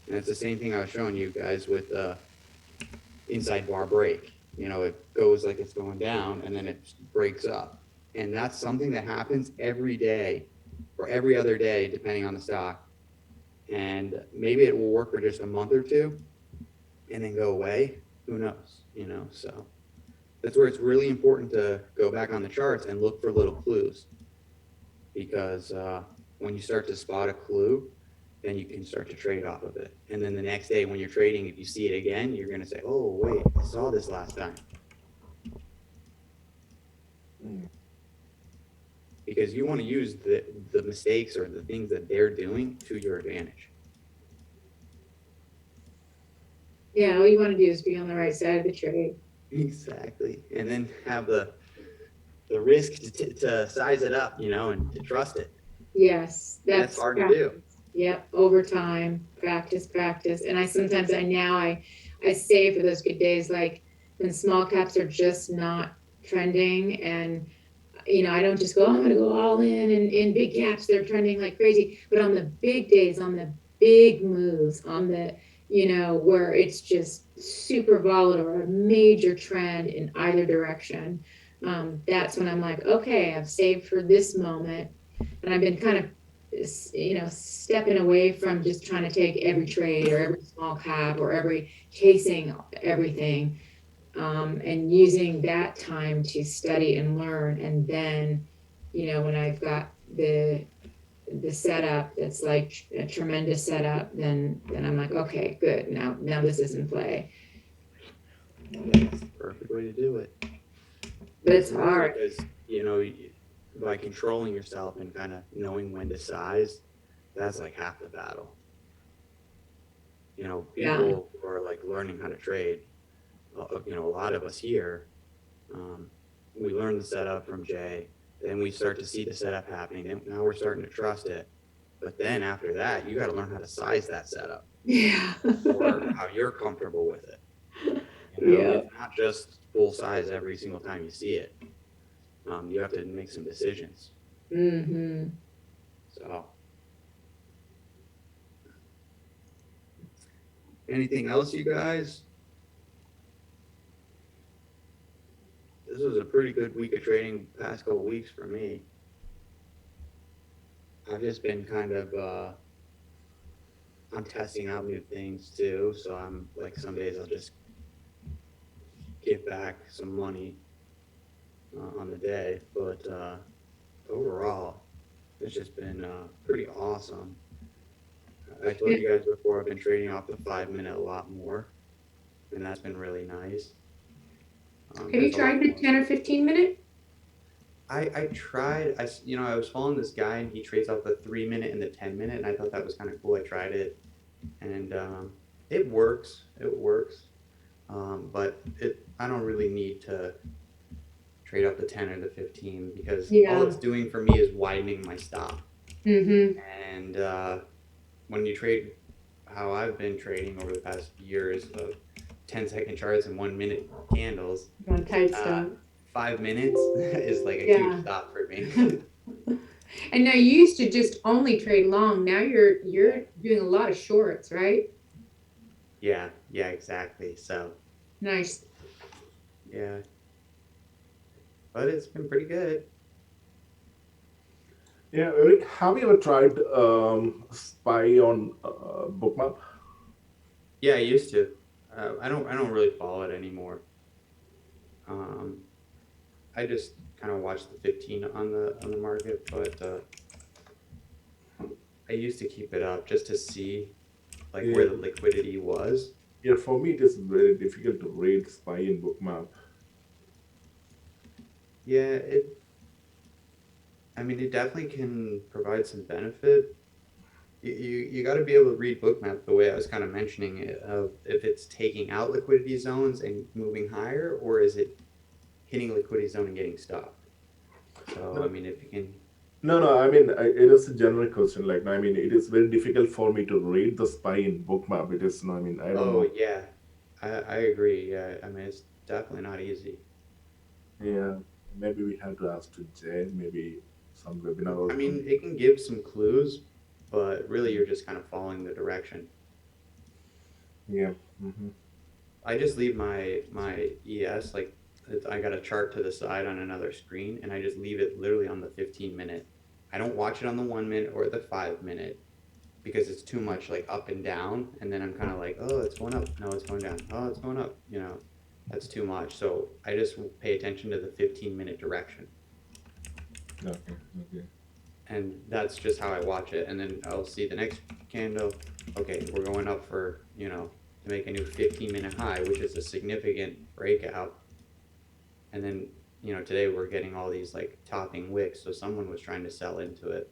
And it's the same thing I was showing you guys with inside bar break. It goes like it's going down, and then it breaks up. And that's something that happens every day or every other day, depending on the stock. And maybe it will work for just a month or two and then go away. Who knows? So that's where it's really important to go back on the charts and look for little clues, because when you start to spot a clue, then you can start to trade off of it. And then the next day when you're trading, if you see it again, you're going to say, oh, wait, I saw this last time. Because you want to use the mistakes or the things that they're doing to your advantage. Yeah, all you want to do is be on the right side of the trade. Exactly. And then have the risk to size it up, and to trust it. Yes, That's hard to do. Yep, over time, practice. And I save for those good days, like when small caps are just not trending, and I don't just go, I'm gonna go all in big caps, they're trending like crazy. But on the big days, on the big moves, on the, where it's just super volatile or a major trend in either direction, that's when I'm like, okay, I've saved for this moment. And I've been kind of, stepping away from just trying to take every trade or every small cap or chasing everything, and using that time to study and learn. And then, when I've got the setup that's like a tremendous setup, then I'm like, okay, good. Now this is in play. That's the perfect way to do it. But it's hard. Because, by controlling yourself and kind of knowing when to size, that's like half the battle. People who are like learning how to trade, a lot of us here, we learn the setup from Jay, then we start to see the setup happening, and now we're starting to trust it. But then after that, you got to learn how to size that setup. Yeah. Or how you're comfortable with it. It's not just full size every single time you see it. You have to make some decisions. Mm-hmm. So, anything else, you guys? This was a pretty good week of trading past couple weeks for me. I've just been kind of, I'm testing out new things too. So I'm like, some days I'll just give back some money on the day. But overall, it's just been pretty awesome. I told you guys before, I've been trading off the 5-minute a lot more, and that's been really nice. Have you tried the 10 or 15 minute? I tried. I was following this guy, and he trades off the 3-minute and the 10-minute, and I thought that was kind of cool. I tried it, and it works. But I don't really need to trade up the 10 or the 15, because all it's doing for me is widening my stop. Mm-hmm. And when you trade how I've been trading over the past years of 10-second charts and 1 minute candles, On tight uh, stuff. 5 minutes is like a Yeah. huge stop for me. And now you used to just only trade long. Now you're doing a lot of shorts, right? Yeah, exactly. So, Nice. yeah, but it's been pretty good. Yeah, Eric, have you ever tried Spy on Bookmap? Yeah, I used to. I don't really follow it anymore. Um, I just kind of watch the 15 on the market, but I used to keep it up just to see like where Yeah, the liquidity was. yeah. For me, it is very difficult to read Spy in Bookmap. Yeah, I mean, it definitely can provide some benefit. You got to be able to read Bookmap the way I was kind of mentioning it, of if it's taking out liquidity zones and moving higher, or is it hitting liquidity zone and getting stopped. So I No, mean, if you can, no. I mean, it is a general question. Like, I mean, it is very difficult for me to read the Spy in Bookmap. It is, no, I mean, I don't oh know. yeah, I agree. Yeah, I mean, it's definitely not easy. Yeah, maybe we have to ask to Jay. Maybe some webinar I or mean, something. it can give some clues, but really you're just kind of following the direction. Yeah. Hmm. I just leave my ES like I got a chart to the side on another screen, and I just leave it literally on the 15 minute. I don't watch it on the 1 minute or the 5 minute because it's too much like up and down, and then I'm kind of like, oh, it's going up, no, it's going down, oh, it's going up, that's too much. So I just pay attention to the 15-minute direction, Okay. Okay. and that's just how I watch it. And then I'll see the next candle. Okay, we're going up for to make a new 15-minute high, which is a significant breakout. And then today we're getting all these like topping wicks, so someone was trying to sell into it.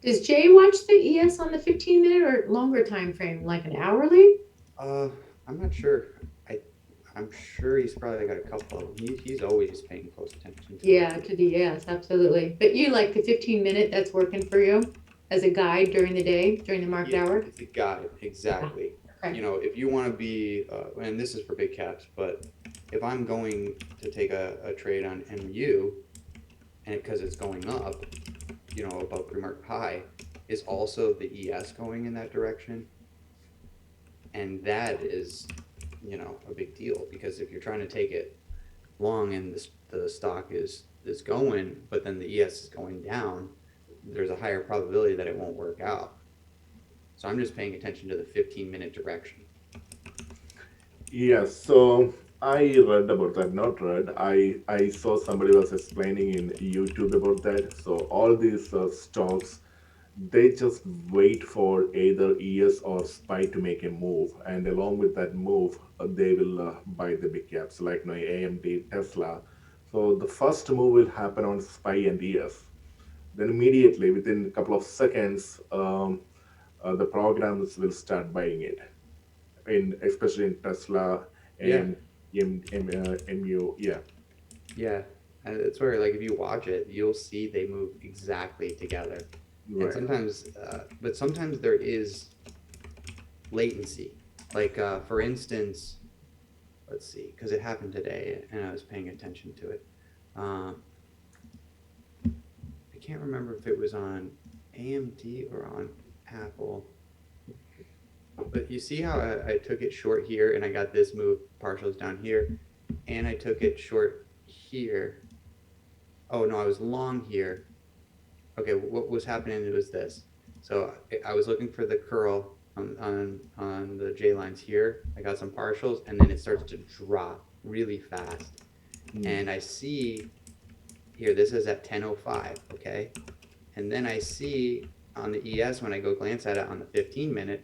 Does Jay watch the ES on the 15-minute or longer time frame, like an hourly? Uh, I'm not sure. I I'm sure he's probably got a couple of them. He's always paying close attention to it. Yeah, to the ES, absolutely. But you like the 15-minute that's working for you as a guide during the day, during the market Yeah, hour? it's a guide, exactly. Okay. If you want to be, and this is for big caps, but if I'm going to take a trade on MU, and because it's going up, above pre-market high, is also the ES going in that direction, and that is, a big deal because if you're trying to take it long and the stock is going, but then the ES is going down, there's a higher probability that it won't work out. So I'm just paying attention to the 15-minute direction. Yes, so I read about that, not read. I saw somebody was explaining in YouTube about that. So all these stocks, they just wait for either ES or SPY to make a move, and along with that move, they will buy the big caps like AMD, Tesla. So the first move will happen on SPY and ES. Then immediately, within a couple of seconds, the programs will start buying it especially in Tesla Yeah, and MU. Yeah, yeah. And it's where, like, if you watch it, you'll see they move exactly together. And right. sometimes there is latency. Like, for instance, let's see, because it happened today and I was paying attention to it. Um, I can't remember if it was on AMD or on Apple. But you see how I took it short here and I got this move, partials down here, and I took it short here. Oh no, I was long here. Okay, what was happening was this. So I was looking for the curl on the J lines here. I got some partials, and then it starts to drop really fast. And I see here, this is at 10:05, okay? And then I see on the ES when I go glance at it on the 15-minute,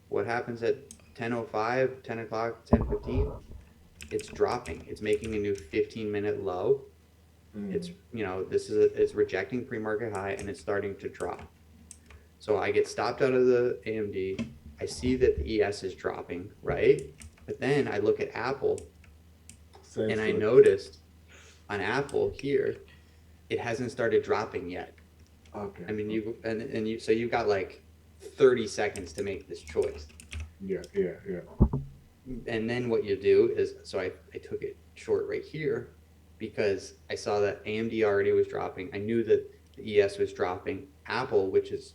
what happens at 10:05, 10 o'clock, 10:15? It's dropping. It's making a new 15-minute low. It's it's rejecting pre-market high and it's starting to drop. So I get stopped out of the AMD. I see that the ES is dropping, right? But then I look at Apple Same and I story. noticed on Apple here, it hasn't started dropping yet. Okay. I mean, so you've got like 30 seconds to make this choice. Yeah, yeah, yeah. And then what you do is, so I took it short right here because I saw that AMD already was dropping. I knew that the ES was dropping. Apple, which is,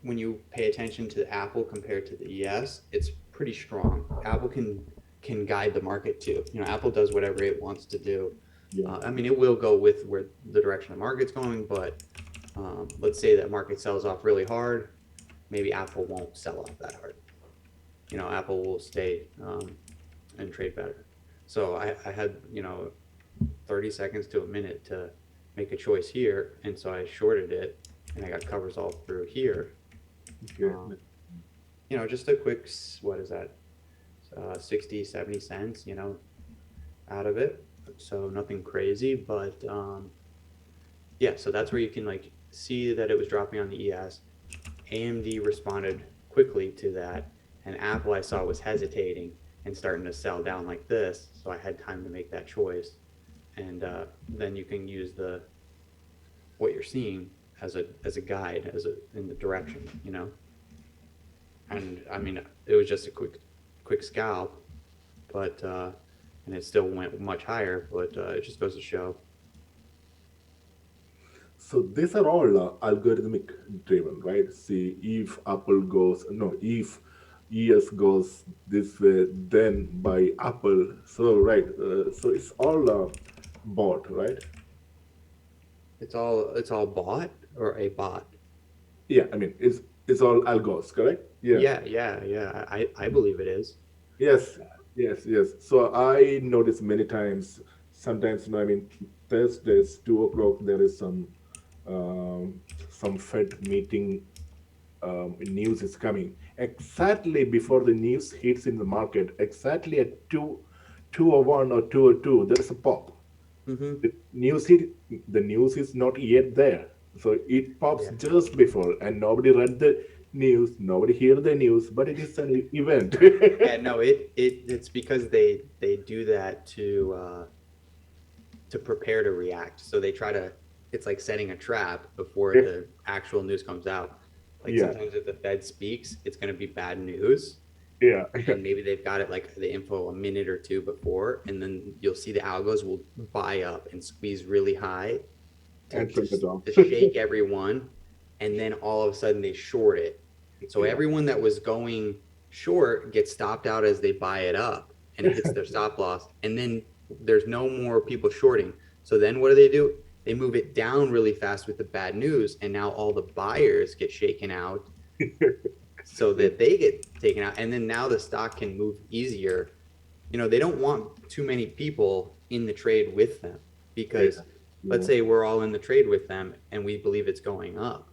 when you pay attention to Apple compared to the ES, it's pretty strong. Apple can guide the market too. You know, Apple does whatever it wants to do. Yeah. I mean, it will go with where the direction the market's going, but let's say that market sells off really hard, maybe Apple won't sell off that hard. You know, Apple will stay and trade better. So I had, you know, 30 seconds to a minute to make a choice here, and so I shorted it, and I got covers all through here. Okay. You know, just a quick, what is that, 60, 70 cents, you know, out of it. So nothing crazy, but yeah, so that's where you can like see that it was dropping on the ES. AMD responded quickly to that, and Apple I saw was hesitating and starting to sell down like this, so I had time to make that choice. And then you can use what you're seeing as a guide, in the direction, you know. And I mean, it was just a quick scalp, but and it still went much higher, but it just goes to show. So these are all algorithmic driven, right? See, if Apple goes, no, if ES goes this way, then by Apple. So right, so it's all bought, right? It's all bought or a bot. Yeah, I mean it's all algos, correct? Yeah. Yeah. I believe it is. Yes, yes. So I notice many times, sometimes, I mean, Thursdays, 2 o'clock, there is some Fed meeting news is coming. Exactly before the news hits in the market, exactly at 2:01 or 2:02, there is a pop. Mm-hmm. The news is not yet there. So it pops Yeah. just before, and nobody read the news, nobody hear the news, but it is an event. Yeah, no, it's because they do that to prepare to react. So they try to, it's like setting a trap before the actual news comes out. Like Yeah. sometimes if the Fed speaks, it's going to be bad news. Yeah. And maybe they've got it like the info a minute or two before, and then you'll see the algos will buy up and squeeze really high And bring it down. to shake everyone, and then all of a sudden they short it. So Yeah. everyone that was going short gets stopped out as they buy it up, and it hits their stop loss, and then there's no more people shorting. So then what do? They move it down really fast with the bad news, and now all the buyers get shaken out so that they get taken out, and then now the stock can move easier. You know, they don't want too many people in the trade with them, because let's say we're all in the trade with them and we believe it's going up.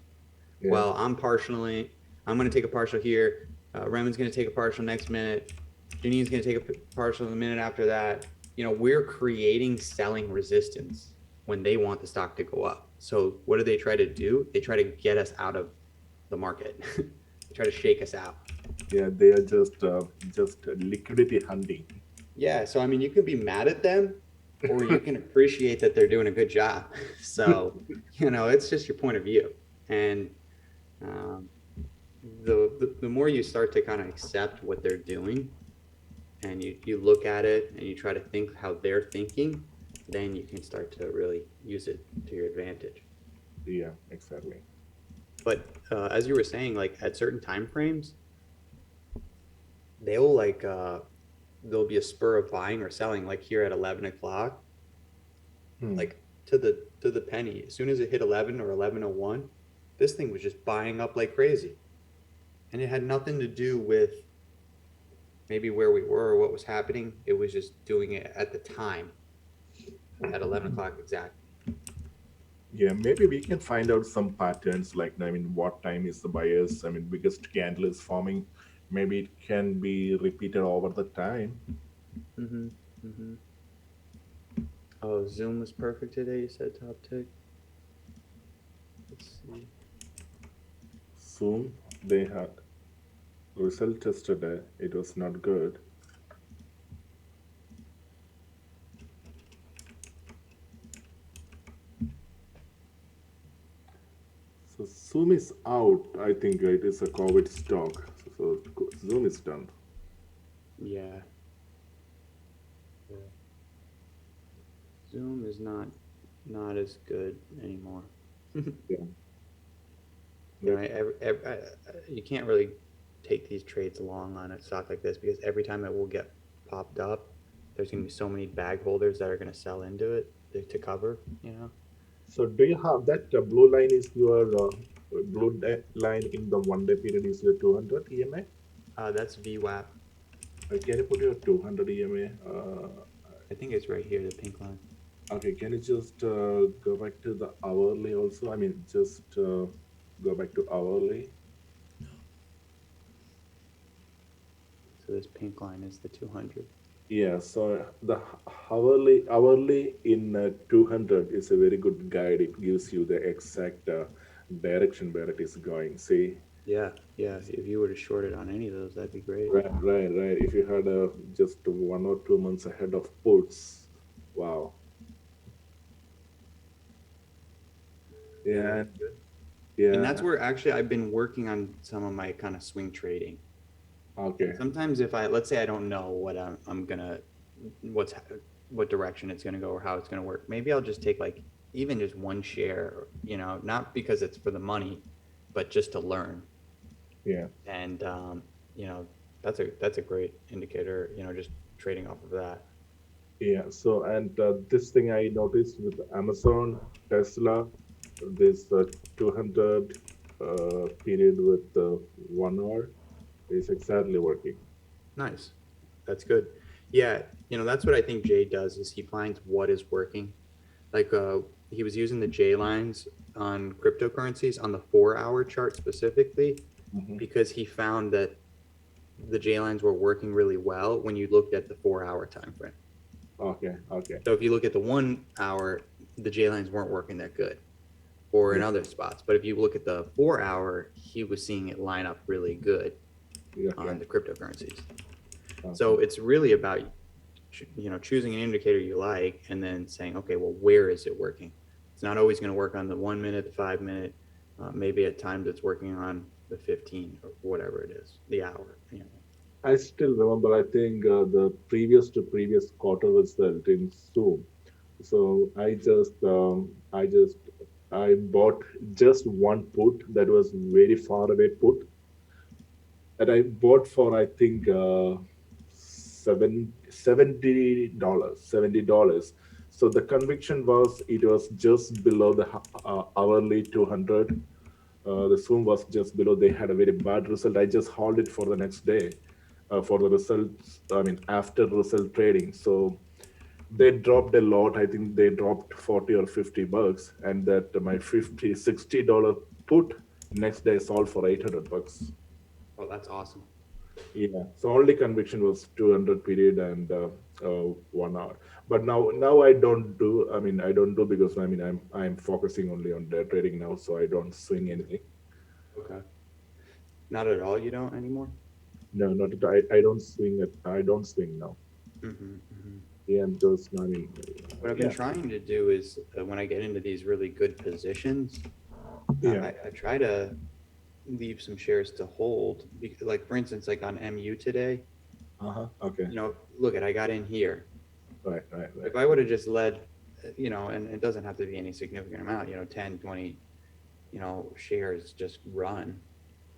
Yeah. Well, I'm going to take a partial here. Remon's going to take a partial next minute. Janine's going to take a partial the minute after that. You know, we're creating selling resistance when they want the stock to go up. So what do they try to do? They try to get us out of the market. They try to shake us out. Yeah, they are just liquidity hunting. Yeah, so I mean, you can be mad at them, or you can appreciate that they're doing a good job. So, you know, it's just your point of view. And the more you start to kind of accept what they're doing, and you look at it and you try to think how they're thinking, then you can start to really use it to your advantage. Yeah, exactly. But as you were saying, like at certain time frames, they'll like there'll be a spur of buying or selling, like here at 11 o'clock, like to the penny. As soon as it hit 11 or 11:01, this thing was just buying up like crazy, and it had nothing to do with maybe where we were or what was happening. It was just doing it at the time at 11 o'clock exactly. Yeah, maybe we can find out some patterns, like, I mean, what time is the bias, I mean, biggest candle is forming. Maybe it can be repeated over the time. Oh, Zoom was perfect today, you said, top tick. Let's see. Soon they had result yesterday, it was not good. So Zoom is out. I think it is a COVID stock. So Zoom is done. Yeah. Yeah. Zoom is not as good anymore. Yeah. You know, you can't really take these trades long on a stock like this because every time it will get popped up, there's going to be so many bag holders that are going to sell into it to cover, you know? So do you have that blue line is your line in the 1 day period is your 200 EMA? That's VWAP. Can you put your 200 EMA? I think it's right here, the pink line. Okay, can you just go back to the hourly also? I mean, just go back to hourly. So this pink line is the 200. Yeah, so the hourly in 200 is a very good guide. It gives you the exact direction where it is going. See, Yeah, yeah. If you were to short it on any of those, that'd be great. right. If you had just 1 or 2 months ahead of puts, wow. Yeah, yeah. And that's where actually I've been working on some of my kind of swing trading. Okay. Sometimes if let's say I don't know what I'm gonna, what direction it's gonna go or how it's gonna work, maybe I'll just take like even just one share, you know, not because it's for the money, but just to learn. Yeah. And you know, that's a great indicator, you know, just trading off of that. Yeah. So, and this thing I noticed with Amazon, Tesla, this 200 period with 1 hour is exactly working. Nice. That's good. Yeah, you know, that's what I think Jay does is he finds what is working. Like he was using the J lines on cryptocurrencies on the 4-hour chart specifically Mhm. because he found that the J lines were working really well when you looked at the 4-hour time frame. Okay. Okay. So if you look at the 1 hour, the J lines weren't working that good or in Yeah. other spots. But if you look at the 4-hour, he was seeing it line up really good Yeah. on the cryptocurrencies. Okay. So it's really about, you know, choosing an indicator you like and then saying, okay, well, where is it working? It's not always going to work on the 1 minute, the 5 minute. Maybe at times it's working on the 15 or whatever it is, the hour. You know. I still remember. I think the previous quarter result in Zoom. So I bought just one put that was very far away put that I bought for I think $70. So the conviction was it was just below the hourly 200. The Zoom was just below. They had a very bad result. I just held it for the next day for the results. I mean, after result trading. So they dropped a lot. I think they dropped 40 or $50, and that my $60 put next day sold for $800. Oh, that's awesome. Yeah. So only conviction was 200 period and 1 hour. But now I don't do. I mean, I don't do because I mean I'm focusing only on day trading now, so I don't swing anything. Okay. Not at all. You don't anymore. No, not at all. I don't swing it. I don't swing now. Mm-hmm, mm-hmm. Yeah, because I mean, What I've been trying to do is when I get into these really good positions, yeah. I try to leave some shares to hold. Like for instance, like on MU today, Okay. you know, look at I got in here. Right. If I would have just led, you know, and it doesn't have to be any significant amount, you know, 10, 20, you know, shares just run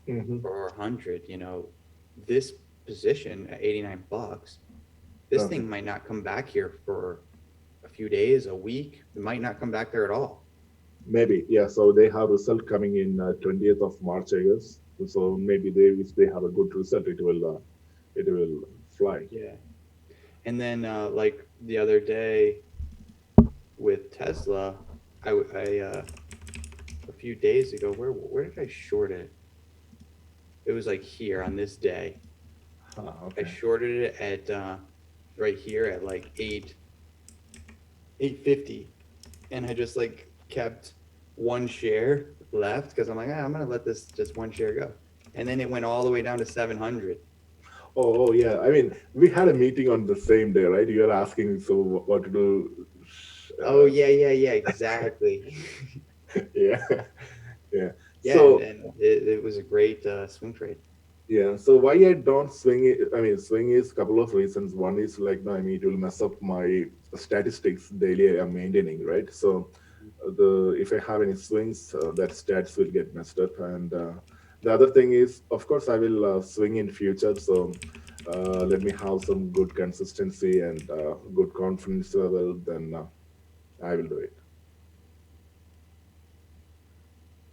Mm-hmm. or 100, you know, this position at $89, this thing might not come back here for a few days, a week. It might not come back there at all. Maybe, yeah. So they have result coming in 20th of March, I guess. So maybe if they have a good result, it will fly. Yeah. And then like the other day with Tesla, I a few days ago, where did I short it? It was like here on this day. I Okay. shorted it at right here at like 850, and I just like kept one share left because I'm like, I'm gonna let this just one share go, and then it went all the way down to 700. Oh, yeah. I mean, we had a meeting on the same day, right? You're asking, so what to do? Oh yeah, exactly. Yeah, yeah. Yeah, So and it was a great swing trade. yeah, so why I don't swing it, I mean, swing is a couple of reasons. One is like, no, I mean, it will mess up my statistics daily I'm maintaining, right? So the if I have any swings, that stats will get messed up. And the other thing is, of course, I will swing in future. So let me have some good consistency and good confidence level, then I will do it.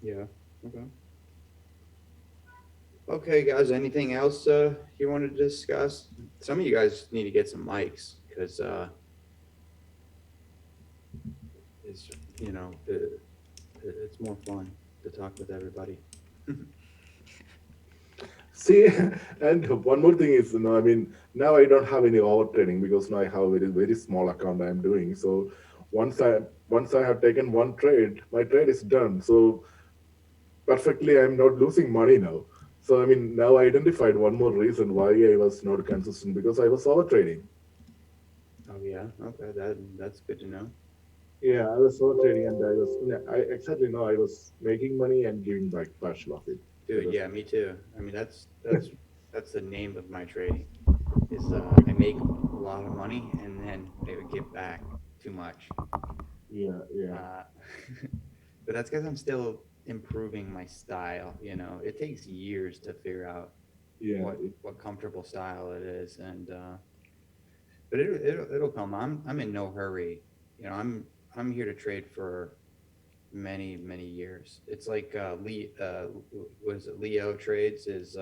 Yeah. Okay. Okay, guys. Anything else you want to discuss? Some of you guys need to get some mics because it's it's more fun to talk with everybody. See, and one more thing is, I mean, now I don't have any overtraining because now I have a very small account I'm doing. So once I have taken one trade, my trade is done. So perfectly, I'm not losing money now. So I mean, now I identified one more reason why I was not consistent because I was overtrading. Oh yeah. Okay. That's good to know. Yeah, I was overtrading, and I exactly know I was making money and giving back partial of it to Dude, the. yeah, me too. I mean, that's the name of my trading. Is I make a lot of money and then I would give back too much. Yeah, yeah, Uh, but that's because I'm still improving my style. It takes years to figure out yeah. what comfortable style it is, and but it'll come. I'm in no hurry. I'm here to trade for many years. It's like Lee. What is it? Leo trades is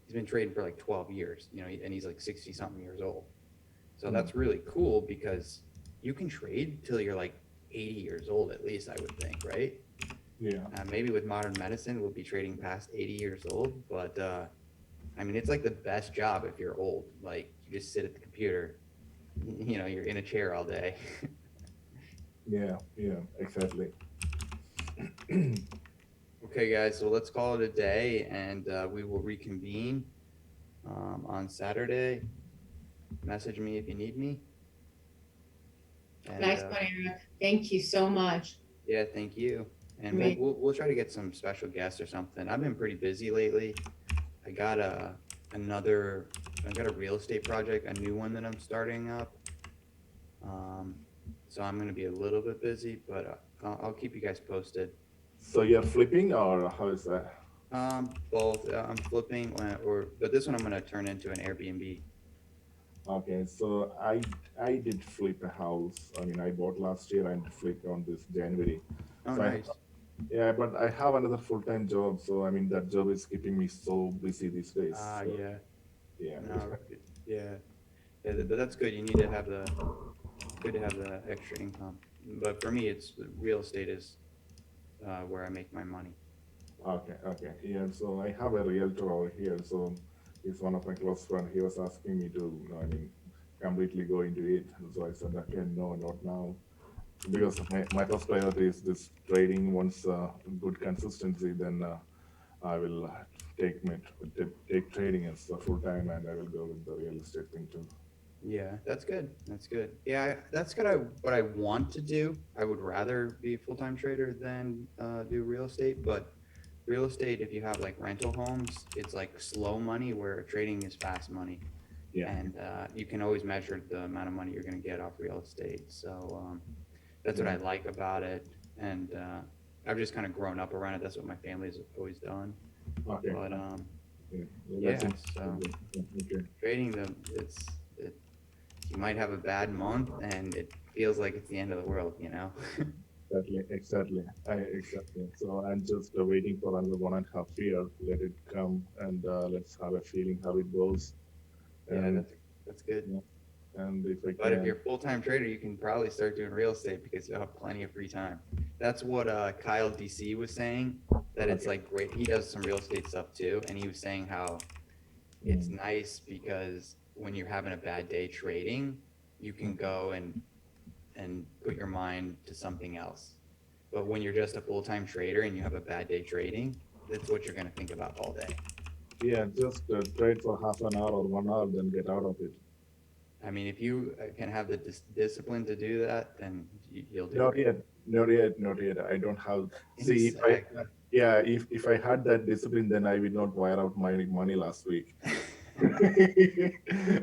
he's been trading for like 12 years. And he's like 60 something years old. So Mm, that's really cool because you can trade till you're like 80 years old at least, I would think, right? yeah. Maybe with modern medicine, we'll be trading past 80 years old, but I mean, it's like the best job if you're old. Like you just sit at the computer, you're in a chair all day. Yeah, yeah, exactly. Okay, guys, so let's call it a day, and we will reconvene on Saturday. Message me if you need me. And Nice one, Eric. Thank you so much. yeah, thank you. And we'll, Right. we'll we'll try to get some special guests or something. I've been pretty busy lately. I got another I got a real estate project, a new one that I'm starting up. Um, so I'm gonna be a little bit busy, but I'll keep you guys posted. So you're flipping, or how is that? Both I'm flipping, but this one I'm gonna turn into an Airbnb. Okay, so I did flip a house. I mean, I bought last year and flipped on this January. Oh, So nice. yeah, but I have another full-time job. So I mean, that job is keeping me so busy these days. So Yeah. yeah, No, yeah, yeah, but that's good. You need to have the good to have the extra income. But for me, it's real estate is where I make my money. okay, okay, yeah. So I have a realtor over here. So he's one of my close friend. He was asking me to, I mean, completely go into it. So I said, okay, no, not now. Because my first priority is this trading. Once good consistency, then I will take trading as a full time, and I will go with the real estate thing too. Yeah, that's good. That's good. Yeah, that's what I want to do. I would rather be a full time trader than do real estate. But real estate, if you have like rental homes, it's like slow money where trading is fast money, Yeah, and you can always measure the amount of money you're going to get off real estate. So that's what I yeah, like about it, and I've just kind of grown up around it. That's what my family's always done. okay, But yeah, yeah, that's yeah, so interesting. Yeah, okay, trading them, it. You might have a bad month, and it feels like it's the end of the world. exactly. So I'm just waiting for another 1.5 year. Let it come, and let's have a feeling how it goes. Yeah, And that's good. yeah, and if I But if can, you're a full time trader, you can probably start doing real estate because you'll have plenty of free time. That's what Kyle DC was saying. That it's okay. like great. He does some real estate stuff too, and he was saying how it's Mm, nice because when you're having a bad day trading, you can go and put your mind to something else. But when you're just a full time trader and you have a bad day trading, that's what you're going to think about all day. yeah, just trade for half an hour or 1 hour, then get out of it. I mean, if you can have the discipline to do that, then you'll do Not great. yet, not yet, not yet. I don't have. See, Exactly. Yeah, if I had that discipline, then I would not wire out my money last week.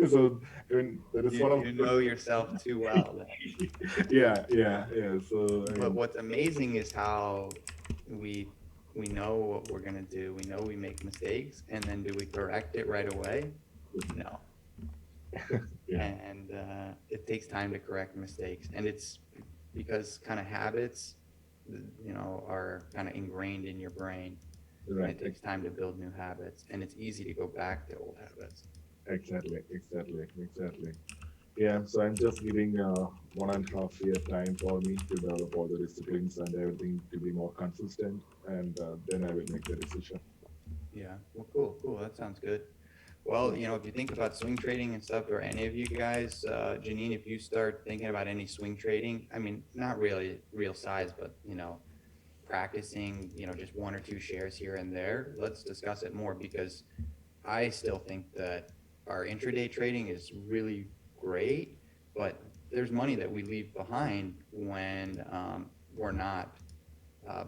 So I mean, that is one of You know yourself too well then. yeah. So I But mean, what's amazing is how we we know what we're gonna do. We know we make mistakes, and then do we correct it right away? No. yeah, And it takes time to correct mistakes, and it's because kind of habits, are kind of ingrained in your brain, and right. it takes time to build new habits, and it's easy to go back to old habits. Exactly. Yeah, so I'm just giving 1.5 year time for me to develop all the disciplines and everything to be more consistent, and then I will make the decision. Yeah. Well, cool. That sounds good. Well, if you think about swing trading and stuff, or any of you guys, Janine, if you start thinking about any swing trading, I mean, not really real size, but practicing, just one or two shares here and there, let's discuss it more, because I still think that our intraday trading is really great, but there's money that we leave behind when we're not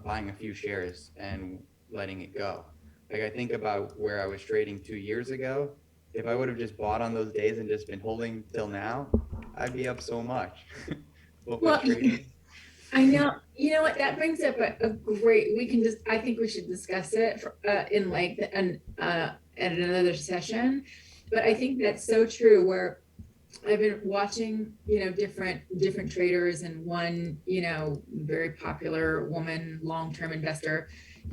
buying a few shares and letting it go. Like, I think about where I was trading 2 years ago. If I would have just bought on those days and just been holding till now, I'd be up so much. But with Well, trading, I know. You know what? That brings up a great. We can just. I think we should discuss it in like at another session. But I think that's so true. Where I've been watching, different traders, and one, very popular woman, long-term investor,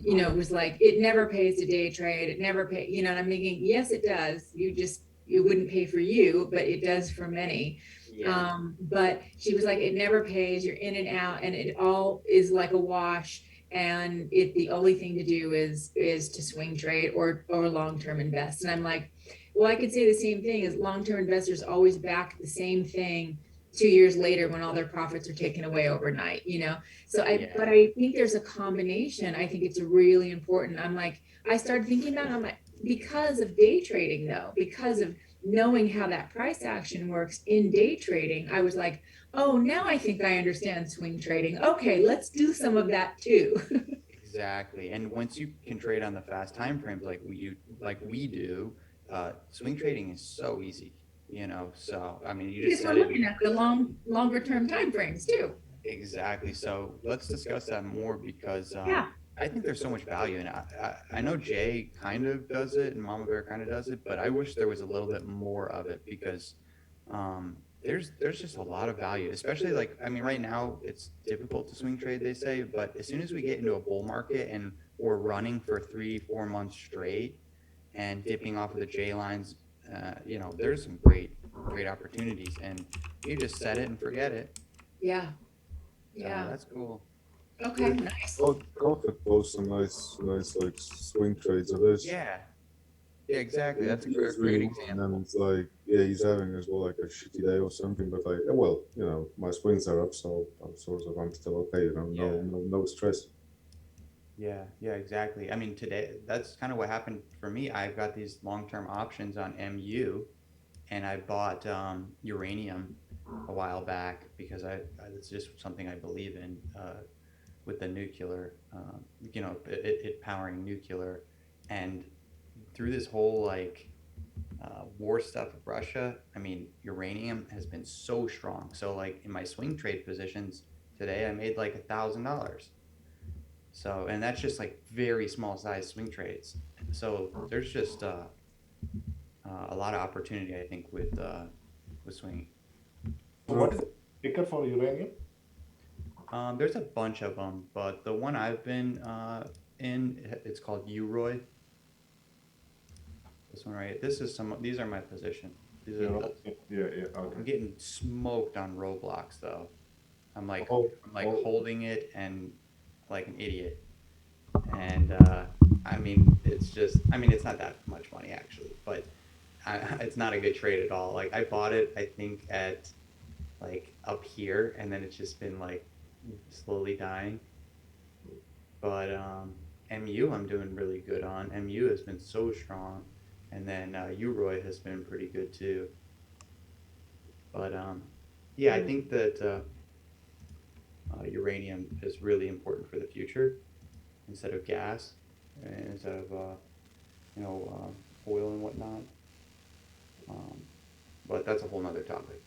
was like, it never pays to day trade. It never pay, and I'm thinking, yes, it does. It wouldn't pay for you, but it does for many. yeah, But she was like, it never pays. You're in and out, and it all is like a wash. And the only thing to do is to swing trade or long-term invest. And I'm like, well, I could say the same thing as long-term investors always back the same thing 2 years later when all their profits are taken away overnight. But yeah, I think there's a combination. I think it's really important. I'm like, I started thinking about it, I'm like, because of day trading though, because of knowing how that price action works in day trading, I was like, oh, now I think I understand swing trading. Okay, let's do some of that too. exactly. And once you can trade on the fast time frames like we do, swing trading is so easy. So I mean, you just Because we're set it. looking at the longer term time frames too. Exactly. So let's discuss that more, because Yeah. I think there's so much value in it. I know Jay kind of does it and Mama Bear kind of does it, but I wish there was a little bit more of it, because there's just a lot of value, especially, like, I mean, right now it's difficult to swing trade, they say, but as soon as we get into a bull market and we're running for 3 4 months straight and dipping off of the J lines, there's some great opportunities, and you just set it and forget it. Yeah. So Yeah. that's cool. Okay. Nice. Oh, Comfort posts some nice like swing trades of this. Yeah, yeah, exactly. That's a He great, does really great well, and then example. it's like, yeah, he's having as well like a shitty day or something, but like, well, my swings are up, so I'm still okay. Yeah, No stress. yeah, exactly. I mean, today, that's kind of what happened for me. I've got these long-term options on MU, and I bought uranium a while back, because it's just something I believe in, with the nuclear, it powering nuclear, and through this whole, like, war stuff with Russia, I mean, uranium has been so strong. So, like, in my swing trade positions today, I made like $1,000. So, and that's just like very small size swing trades. So there's just a lot of opportunity, I think, with swinging. So what is the ticker for uranium? There's a bunch of them, but the one I've been in, it's called UROY. This one right. This is some. These are my position. These are the. Yeah. I'm Okay. getting smoked on Roblox though. I'm like Oh, I'm like oh, holding it and like an idiot. And I mean, it's not that much money actually, but it's not a good trade at all. Like, I bought it, I think, at like up here, and then it's just been like slowly dying. But MU, I'm doing really good on. MU has been so strong, and then Uroy has been pretty good too. But yeah, I think that uranium is really important for the future, instead of gas, and instead of oil and whatnot. But that's a whole nother topic.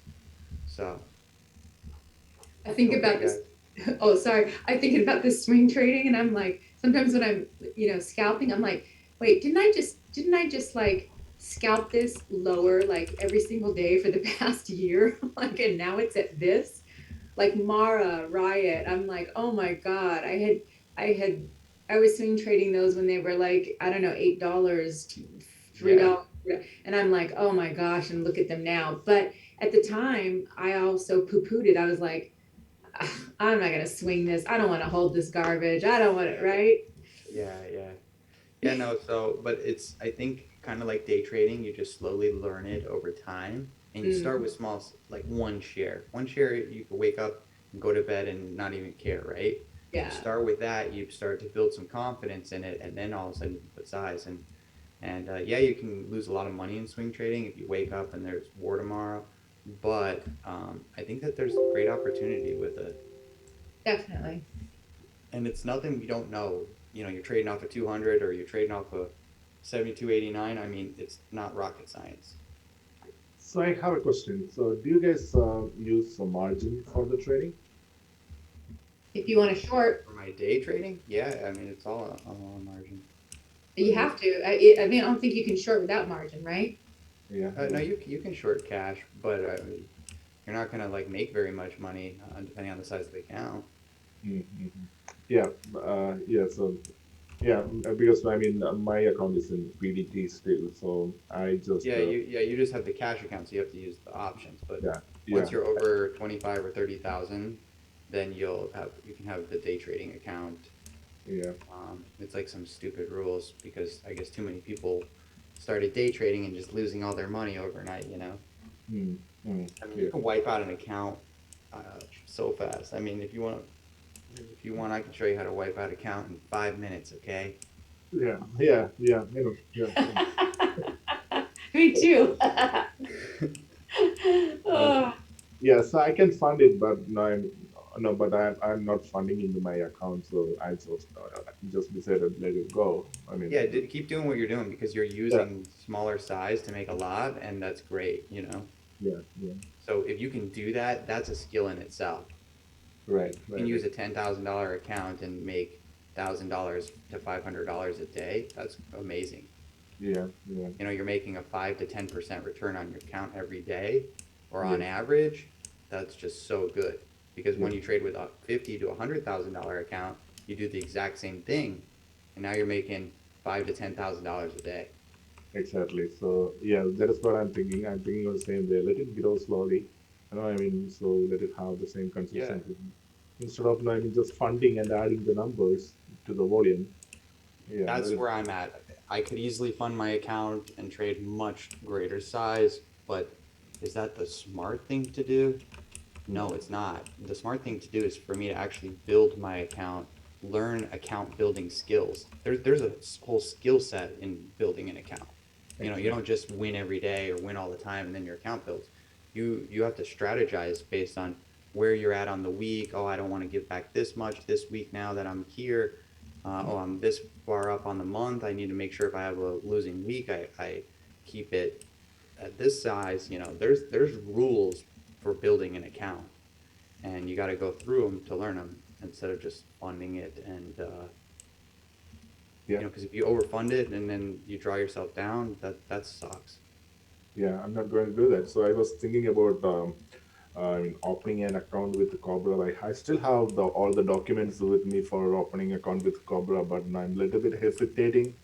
So I think okay, about this. guys. Oh, sorry. I'm thinking about this swing trading, and I'm like, sometimes when I'm, scalping, I'm like, wait, didn't I just like scalp this lower like every single day for the past year? Like, and now it's at this. Like Mara, Riot. I'm like, oh my God. I was swing trading those when they were like, I don't know, $8, $3. And I'm like, oh my gosh, and look at them now. But at the time, I also poo-pooed it. I was like, I'm not gonna swing this. I don't want to hold this garbage. I don't want it, right? Yeah, no, so, but it's, I think, kind of like day trading, you just slowly learn it over time. And you start with small, like one share. One share, you can wake up and go to bed and not even care, right? You Yeah. start with that, you start to build some confidence in it, and then all of a sudden you put size. And yeah, you can lose a lot of money in swing trading if you wake up and there's war tomorrow. But I think that there's great opportunity with it. Definitely. And it's nothing you don't know. You're trading off a 200 or you're trading off a 72.89. I mean, it's not rocket science. So I have a question. So do you guys use a margin for the trading? If you want a short, For my day trading, yeah, I mean, it's all on margin. you have to. I mean, I don't think you can short without margin, right? Yeah. No, you can short cash, but you're not gonna like make very much money depending on the size of the account. Mm-hmm. Yeah. Yeah. So yeah, because I mean my account is in PDT still, so I just You just have the cash account, so you have to use the options. But yeah, yeah, once you're over 25 or 30,000, then you can have the day trading account. yeah. It's like some stupid rules because I guess too many people started day trading and just losing all their money overnight. Mm, mm, I mean, you yeah. can wipe out an account so fast. I mean, if you want, I can show you how to wipe out an account in 5 minutes. Okay. Yeah, yeah, yeah, you know, yeah. Me too. Uh, Oh, yeah, so I can fund it, but no, no, but I'm not funding into my account, so I just decided let it go. I mean, Yeah, keep doing what you're doing because you're yeah, using smaller size to make a lot, and that's great. yeah, yeah, So if you can do that, that's a skill in itself. right, You can right, use right. a $10,000 account and make $1,000 to $500 a day. That's amazing. Yeah, yeah, You're making a 5 to 10% return on your account every day, or on yeah, average. That's just so good because yeah, when you trade with a $50 to $100,000 account, you do the exact same thing, and now you're making $5 to $10,000 a day. exactly. So yeah, that is what I'm thinking. I'm thinking of the same way. Let it grow slowly. I mean, so let it have the same Yeah, consistency instead of, I mean, just funding and adding the numbers to the volume. Yeah, let that's it. where I'm at. I could easily fund my account and trade much greater size, but is that the smart thing to do? No, it's not. The smart thing to do is for me to actually build my account, learn account building skills. There's a whole skill set in building an account. You Exactly. don't just win every day or win all the time and then your account builds. You have to strategize based on where you're at on the week. Oh, I don't want to give back this much this week now that I'm here. Oh, I'm this far up on the month. I need to make sure if I have a losing week, I keep it at this size. There's rules for building an account, and you got to go through them to learn them instead of just funding it. And Yeah. because if you overfund it and then you draw yourself down, that sucks. Yeah, I'm not going to do that. So I was thinking about opening an account with Cobra. I still have all the documents with me for opening account with Cobra, but I'm a little bit hesitating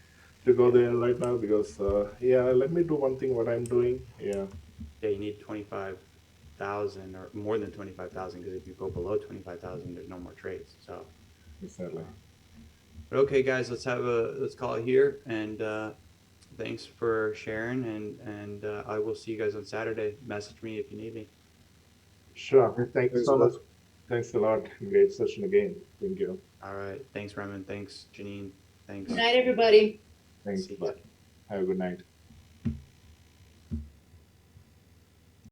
to go Yeah, there right now because yeah, let me do one thing what I'm doing. Yeah, yeah, you need 25,000 or more than 25,000 because if you go below 25,000, there's no more trades. So, exactly. but okay, guys, let's call it here. And thanks for sharing. And I will see you guys on Saturday. Message me if you need me. Sure. Thank you Thanks a so much. lot. Thanks a lot. Great session again. Thank you. All right. Thanks, Raymond. Thanks, Janine. Thanks. good night, everybody. Thanks. See ya. Bye. Have a good night.